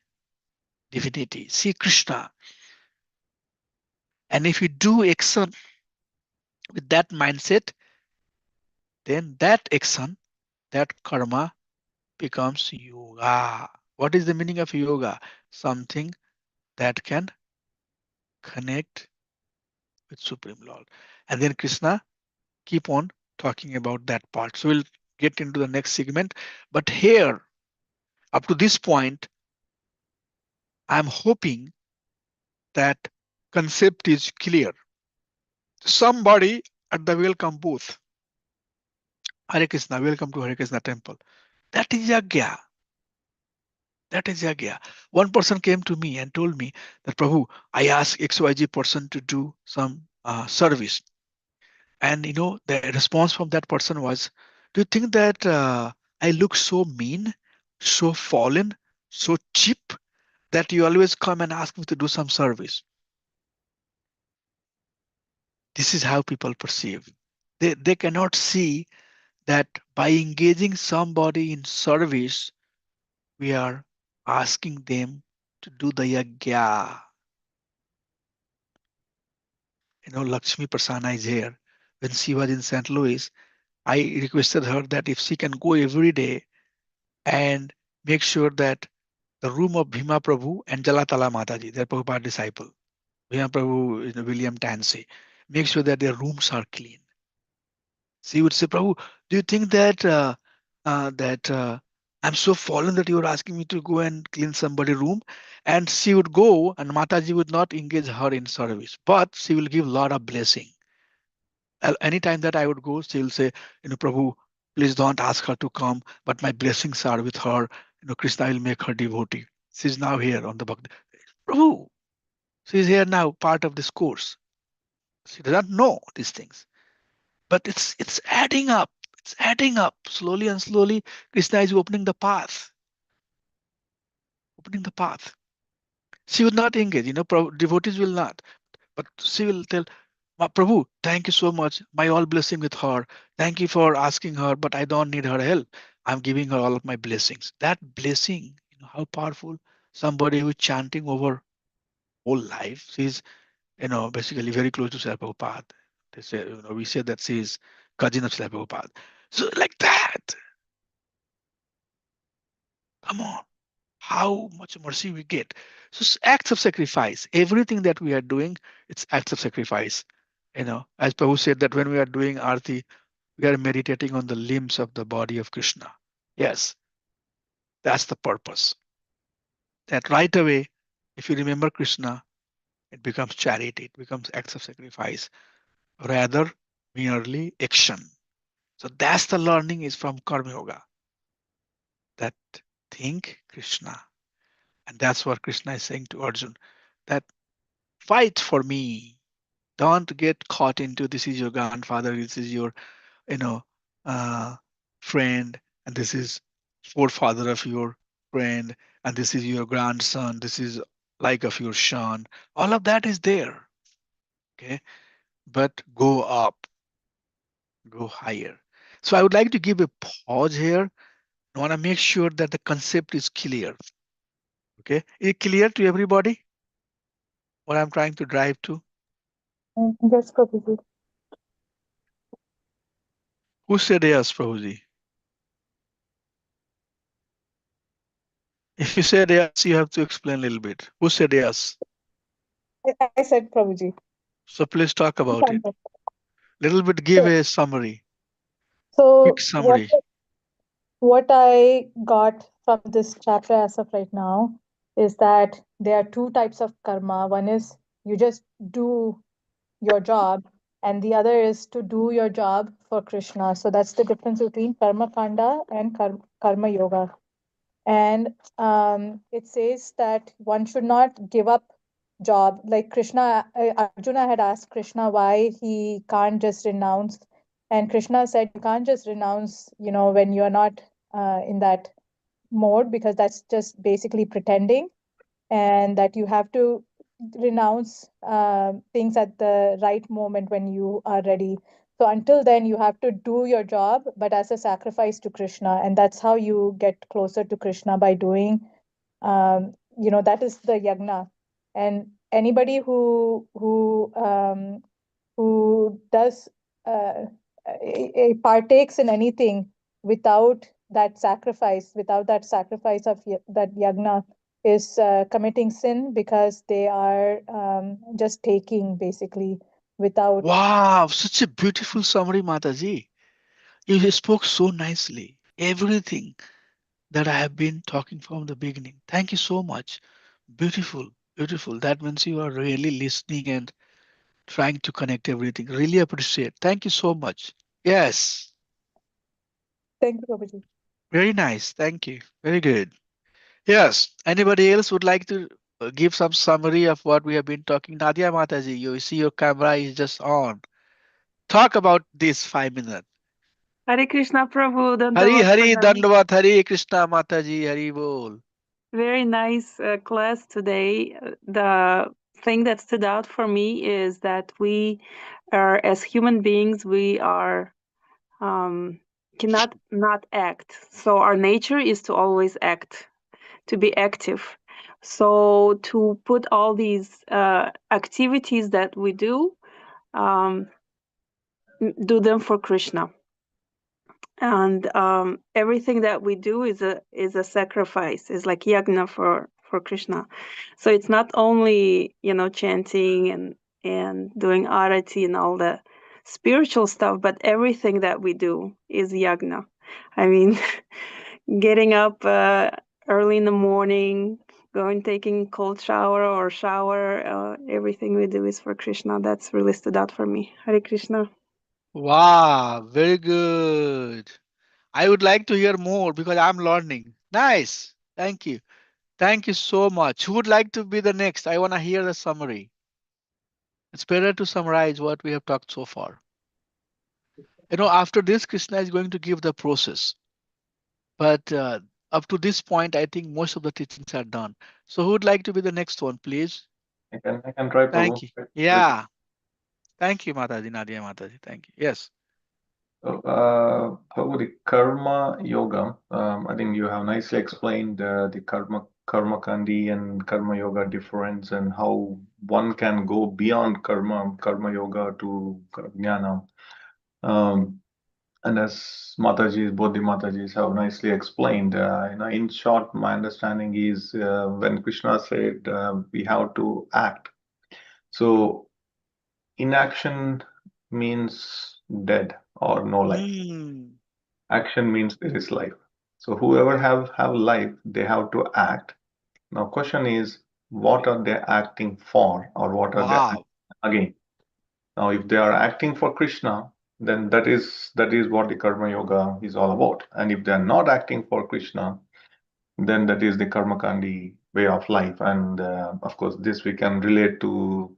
divinity, see Krishna. And if you do action with that mindset, then that action, that karma becomes yoga. What is the meaning of yoga? Something that can connect with Supreme Lord. And then Krishna keep on talking about that part. So we'll get into the next segment. But here, up to this point, I'm hoping that concept is clear. Somebody at the welcome booth, Hare Krishna, welcome to Hare Krishna temple. That is yajna. That is yajna. One person came to me and told me that Prabhu, I asked XYZ person to do some service. And the response from that person was, do you think that I look so mean, so fallen, so cheap that you always come and ask me to do some service? This is how people perceive. They cannot see that by engaging somebody in service, we are asking them to do the yajna. Lakshmi Prasanna is here. When she was in St. Louis, I requested her that if she can go every day and make sure that the room of Bhima Prabhu and Jalatala Mataji, their Prabhupada disciple, Bhima Prabhu, William Tansey, make sure that their rooms are clean. She would say, Prabhu, do you think that I'm so fallen that you're asking me to go and clean somebody's room? And she would go, and Mataji would not engage her in service, but she will give a lot of blessing. Anytime that I would go, she will say, Prabhu, please don't ask her to come, but my blessings are with her. Krishna will make her devotee. She's now here on the Bhakti. Prabhu, she's here now, part of this course. She does not know these things, but it's adding up. It's adding up slowly and slowly. Krishna is opening the path, opening the path. She will not engage, devotees will not, but she will tell, Prabhu, thank you so much. My all blessing with her. Thank you for asking her, but I don't need her help. I'm giving her all of my blessings. That blessing, how powerful. Somebody who is chanting over whole life. She's, basically very close to Srila Prabhupada. They say, we say that she is cousin of Srila Prabhupada. So like that, come on, how much mercy we get. So acts of sacrifice, everything that we are doing, it's acts of sacrifice. As Prabhu said that when we are doing arti, we are meditating on the limbs of the body of Krishna. Yes, that's the purpose. That right away, if you remember Krishna, it becomes charity, it becomes acts of sacrifice. Rather, merely action. So that's the learning is from Karma Yoga. That think Krishna. And that's what Krishna is saying to Arjun. That fight for me. Don't get caught into this is your grandfather, this is your, you know, uh, friend, and this is forefather of your friend, and this is your grandson, this is like of your son. All of that is there. Okay. But go up, go higher. So I would like to give a pause here. I want to make sure that the concept is clear. Okay. Is it clear to everybody what I'm trying to drive to? Yes, Prabhuji. Who said yes, Prabhuji? If you said yes, you have to explain a little bit. Who said yes? I said Prabhuji. So please talk about it. Little bit, give So, a summary, quick so summary. what I got from this chapter as of right now is that there are two types of karma. One is you just do your job, and the other is to do your job for Krishna. So that's the difference between karma kanda and karma yoga. And it says that one should not give up job. Like Arjuna had asked Krishna why he can't just renounce, and Krishna said you can't just renounce, when you're not in that mode, because that's just basically pretending, and that you have to renounce things at the right moment when you are ready. So until then, you have to do your job, but as a sacrifice to Krishna, and that's how you get closer to Krishna, by doing, that is the yagna. And anybody who does uh, partakes in anything without that sacrifice of that yagna, is committing sin, because they are just taking, basically, without. Wow, such a beautiful summary, Mataji. You spoke so nicely. Everything that I have been talking from the beginning. Thank you so much. Beautiful, beautiful. That means you are really listening and trying to connect everything. Really appreciate. Thank you so much. Yes, Thank you, Prabhuji. very nice. Thank you. Very good. Yes. Anybody else would like to give some summary of what we have been talking? Nadia Mataji, you see your camera is just on. Talk about this 5 minutes. Hare Krishna Prabhu, Hari Dandavat Hari Pranam. Dandavat Hari Krishna Mataji Hari Bol. Very nice class today. The thing that stood out for me is that we are, as human beings, we are cannot not act. So our nature is to always act, to be active. So to put all these activities that we um, do them for Krishna. And everything that we do is a sacrifice, is like yagna for Krishna. So it's not only chanting and doing arati and all the spiritual stuff, but everything that we do is yagna. I mean, getting up early in the morning, going taking cold shower or shower, everything we do is for Krishna. That's really stood out for me. Hare Krishna. Wow, very good. I would like to hear more because I'm learning. Nice. Thank you. Thank you so much. Who would like to be the next? I want to hear the summary. It's better to summarize what we have talked so far. After this, Krishna is going to give the process. But up to this point, I think most of the teachings are done. So who would like to be the next one, please? I can try, Thank Prabhu. you. Right. Yeah. Thank you, Mataji, Nadia Mataji. Thank you. Yes. So, Prabhu, the karma yoga, I think you have nicely explained the karma kandi and karma yoga difference, and how one can go beyond karma yoga to jnana. Um, and as both the Matajis have nicely explained, in short, my understanding is when Krishna said we have to act. So inaction means dead or no life. Mm. Action means there is life. So whoever have life, they have to act. Now, question is, what are they acting for, or what are they acting Wow. again? Now, if they are acting for Krishna, then that is what the karma yoga is all about. And if they are not acting for Krishna, then that is the karma kandi way of life. And of course, this we can relate to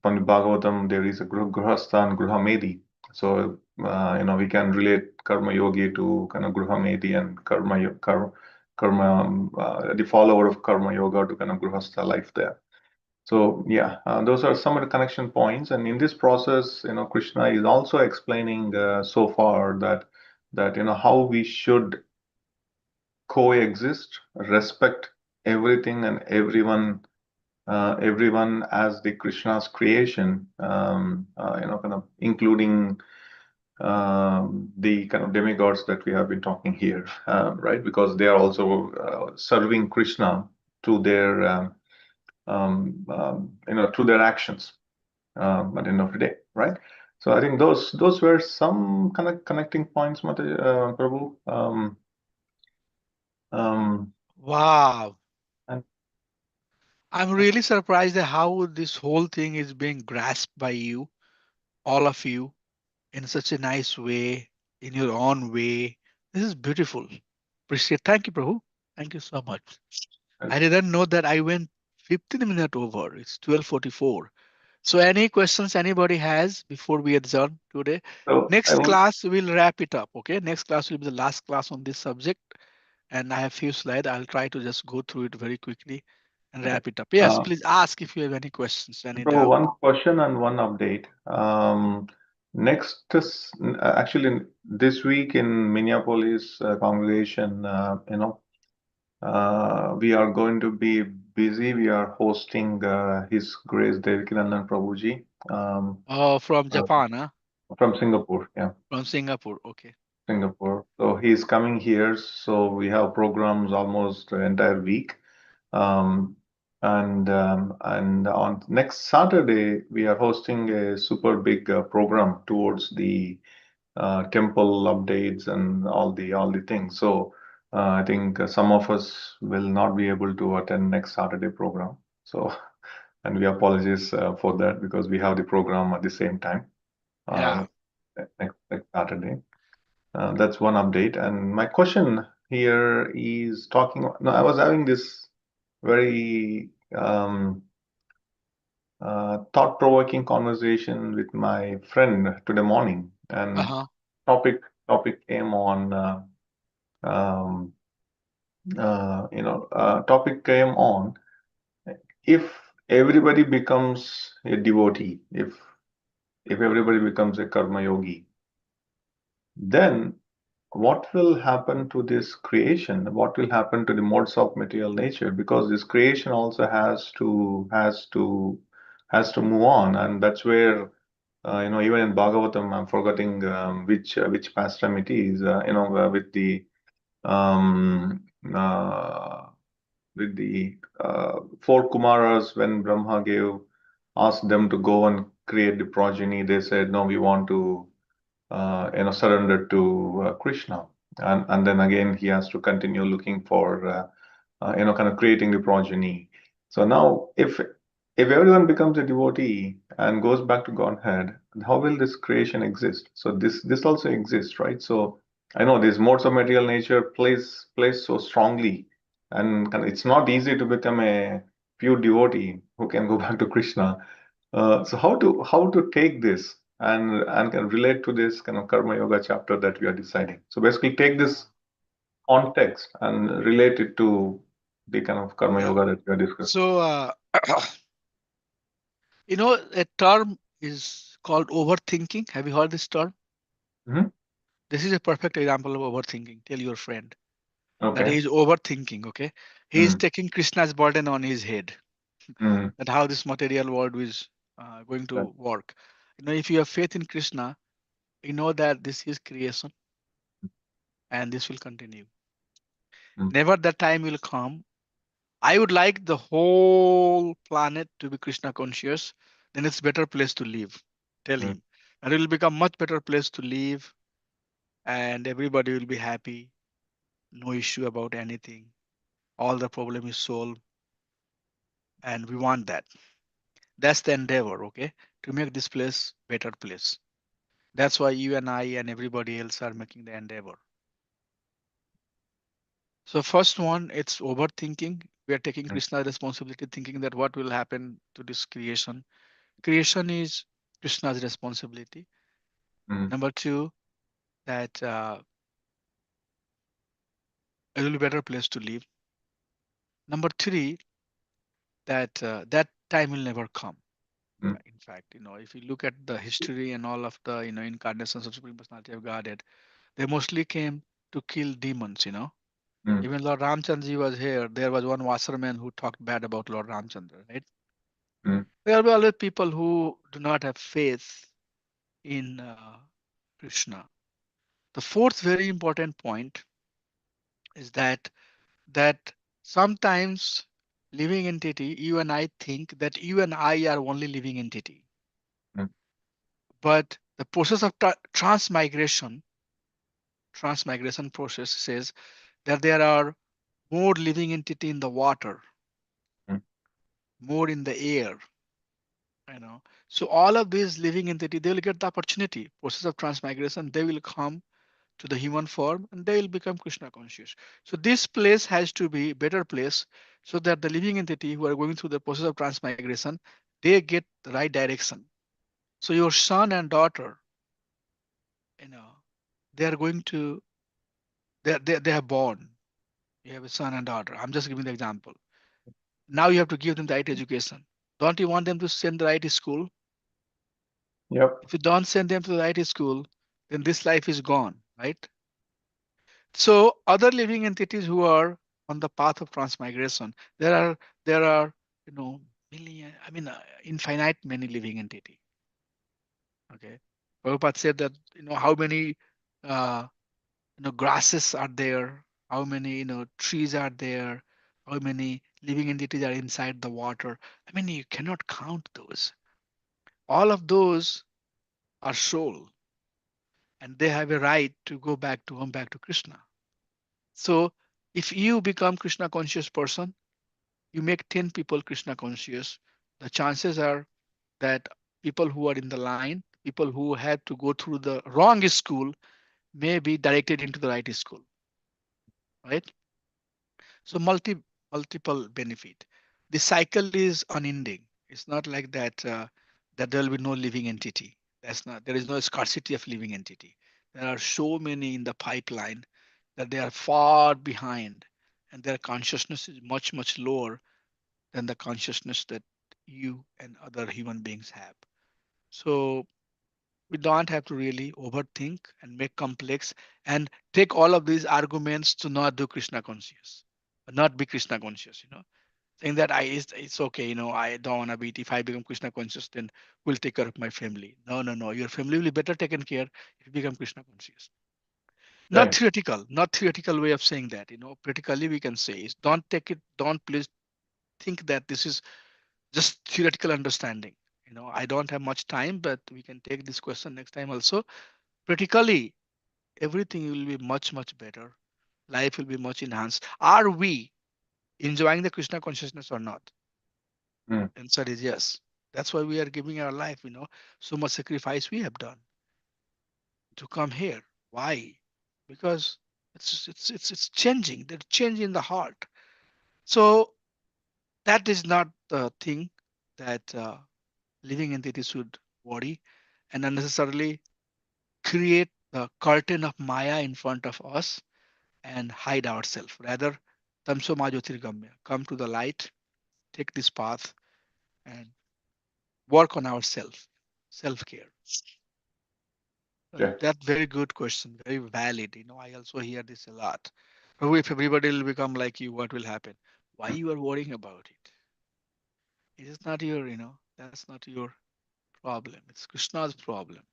from the Bhagavatam. There is a grihastha and gruhamedi. So we can relate karma yogi to kind of gruhamedi, and the follower of karma yoga to kind of grihastha life there. So yeah, those are some of the connection points. And in this process, Krishna is also explaining so far that how we should coexist, respect everything and everyone as the Krishna's creation, kind of including the kind of demigods that we have been talking here, right? Because they are also serving Krishna through their through their actions at the end of the day, right? So I think those were some kind of connecting points, Prabhu. Wow. And I'm really surprised at how this whole thing is being grasped by you, all of you, in such a nice way, in your own way. This is beautiful. Appreciate. Thank you, Prabhu. Thank you so much. I didn't know that I went 15 minutes over. It's 12:44. So any questions anybody has before we adjourn today? so I Next want class we'll wrap it up. Okay. Next class will be the last class on this subject. And I have few slides. I'll try to just go through it very quickly and okay. wrap it up. Yes, please ask if you have any questions, any Prabhu, doubt. one question and one update. Actually, this week in Minneapolis congregation, we are going to be busy. We are hosting His Grace Devikinandan Prabhuji Oh, from uh, Japan, huh? from Singapore. Yeah, From Singapore. Okay. Singapore. So he's coming here. So we have programs almost the entire week. Um, and on next Saturday, we are hosting a super big program towards the temple updates and all the things. So I think some of us will not be able to attend next Saturday program. So and we apologize for that because we have the program at the same time uh, Yeah. next Saturday. That's one update. And my question here is talking. No, I was having this very thought-provoking conversation with my friend today morning, and Uh-huh. topic topic came on um, topic came on if everybody becomes a devotee, if everybody becomes a karma yogi, then what will happen to this creation? What will happen to the modes of material nature? Because this creation also has to move on, and that's where even in Bhagavatam, I'm forgetting which pastime it is. With um, uh, the four Kumaras, when Brahma asked them to go and create the progeny, they said, no, we want to surrender to Krishna. And then again, he has to continue looking for, kind of creating the progeny. So now, if everyone becomes a devotee and goes back to Godhead, how will this creation exist? So this also exists, right? So I know this modes of material nature plays so strongly, and it's not easy to become a pure devotee who can go back to Krishna. So how to take this and can relate to this kind of karma yoga chapter that we are deciding. So basically, take this context and relate it to the kind of karma Yeah. yoga that we are discussing. So, a term is called overthinking. Have you heard this term? Mhm. This is a perfect example of overthinking. Tell your friend that Okay. he is overthinking. Okay. He is Mm, taking Krishna's burden on his head. mm, That how this material world is going right. to work. If you have faith in Krishna, you know that this is creation and this will continue. Mm, Never that time will come. I would like the whole planet to be Krishna conscious. Then it's better place to live. Tell mm, him, and it will become much better place to live, and everybody will be happy. No issue about anything. All the problem is solved, and we want that. That's the endeavor, okay, to make this place better place. That's why you and I and everybody else are making the endeavor. So first one, it's overthinking. We are taking Mm, Krishna's responsibility, thinking that what will happen to this creation. Creation is Krishna's responsibility. mm, Number two, that it will be a better place to live. Number three, that that time will never come. mm, In fact, if you look at the history and all of the incarnations of Supreme Personality of Godhead, they mostly came to kill demons. mm, Even Lord Ramchandra was here. There was one washerman who talked bad about Lord Ramchandra, right? mm, There will be always people who do not have faith in Krishna. The fourth very important point is that sometimes living entity, you and I think that you and I are only living entity, mm, but the process of transmigration process says that there are more living entity in the water, mm. more in the air. So all of these living entity, they will get the opportunity. Process of transmigration, they will come to the human form and they will become Krishna conscious. So this place has to be better place so that the living entity who are going through the process of transmigration, they get the right direction. So your son and daughter, you know, they are going to they have born. You have a son and daughter. I'm just giving the example. Now you have to give them the right education. Don't you want them to send the right school? Yep. If you don't send them to the right school, then this life is gone, right? So other living entities who are on the path of transmigration, there are million, infinite many living entity. Okay, Prabhupada said that how many uh, grasses are there, how many trees are there, how many living entities are inside the water. I mean, you cannot count those. All of those are soul, and they have a right to go back to home, back to Krishna. So if you become Krishna conscious person, you make 10 people Krishna conscious, the chances are that people who are in the line, people who had to go through the wrong school, may be directed into the right school, right? So multiple benefit. The cycle is unending. It's not like that there will be no living entity. That's not. There is no scarcity of living entity. There are so many in the pipeline that they are far behind, and their consciousness is much lower than the consciousness that you and other human beings have. So we don't have to really overthink and make complex and take all of these arguments to not do Krishna conscious, not be Krishna conscious, saying that it's okay, I don't want to be it. If I become Krishna conscious, then we'll take care of my family. No. Your family will be better taken care if you become Krishna conscious. Not Right. theoretical, not theoretical way of saying that, practically we can say is don't take it, don't please think that this is just theoretical understanding. I don't have much time, but we can take this question next time also. Practically, everything will be much better. Life will be much enhanced. Are we enjoying the Krishna consciousness or not? Mm, Answer is yes. That's why we are giving our life, so much sacrifice we have done to come here. Why? Because it's changing. There's change in the heart. So that is not the thing that living entity should worry and unnecessarily create the curtain of Maya in front of us and hide ourselves. Rather, tamso ma jyotirgamya, come to the light, take this path, and work on ourselves, self-care. yeah. That very good question, very valid. I also hear this a lot. Oh, if everybody will become like you, what will happen? Why you are worrying about it? It is not your, that's not your problem. It's Krishna's problem.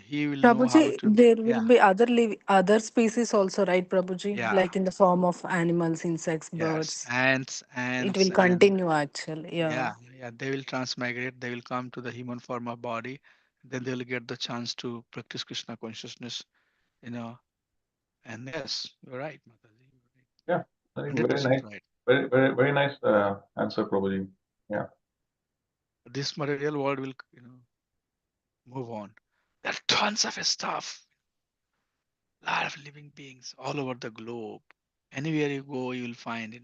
He will know how Prabhuji, to. there will Yeah, be other species also, right, Prabhuji? yeah, Like in the form of animals, insects, yes. birds. Ants, It will and continue actually. Yeah. yeah. They will transmigrate. They will come to the human form of body. Then they will get the chance to practice Krishna consciousness. You know, and yes, you're right, Mataji. You're right. Yeah. I think Hundred very percent nice. right. Very nice answer, probably. Yeah. This material world will, move on. There are tons of stuff. Lot of living beings all over the globe. Anywhere you go, you will find,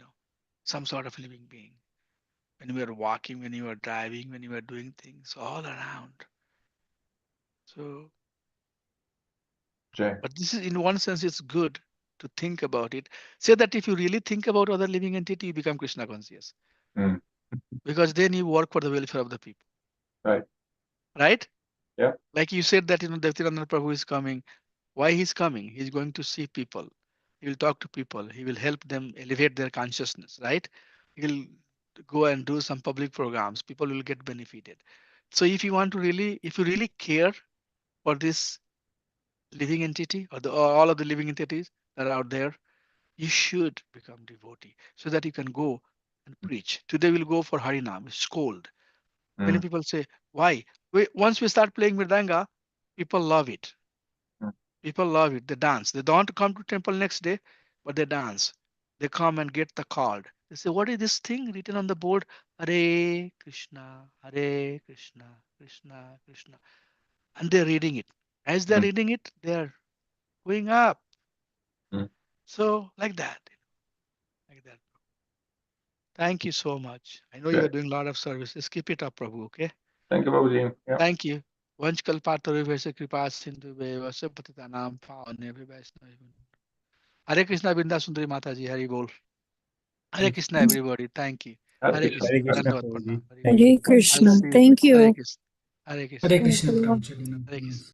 some sort of living being. When you are walking, when you are driving, when you are doing things all around. So, Jay. but this is in one sense, it's good to think about it. Say that if you really think about other living entity, you become Krishna conscious. Mm. Because then you work for the welfare of the people. Right. Right? Yeah. Like you said that Devtirandana Prabhu is coming. Why he's coming? He's going to see people. He will talk to people. He will help them elevate their consciousness, right? He'll go and do some public programs. People will get benefited. So if you want to really, if you really care for this living entity or all of the living entities that are out there, you should become devotee so that you can go and preach. Today we'll go for Harinam, scold. Many Mm. people say, why? Once we start playing Mridanga, people love it. Mm. People love it. They dance. They don't come to temple next day, but they dance. They come and get the card. They say, what is this thing written on the board? Hare Krishna, Hare Krishna, Krishna, Krishna. And they're reading it. As they're Mm. reading it, they're going up. Mm. So like that. Like that. Thank you so much. I know you Jay. are doing a lot of services. Keep it up, Prabhu, okay? Thank you, Babuji. Yeah. Thank you. Vanchkal Patari Vaisa Kripa Sindhu Veva Sapatita Nam Pavane Vaisnavi. Hare Krishna Binda Sundari Mataji Hari Bol. Hare Krishna everybody. Thank you. Hare Hare Krishna. Krishna. Hare Krishna, Dandavad Prabhuji. Pranam. Hari Bol. Thank you. Hare I'll Krishna. see you. Thank Hare you. Krishna. Hare Krishna. Hare Thank Krishna, you. Brahmacharya. Hare Krishna. Yes.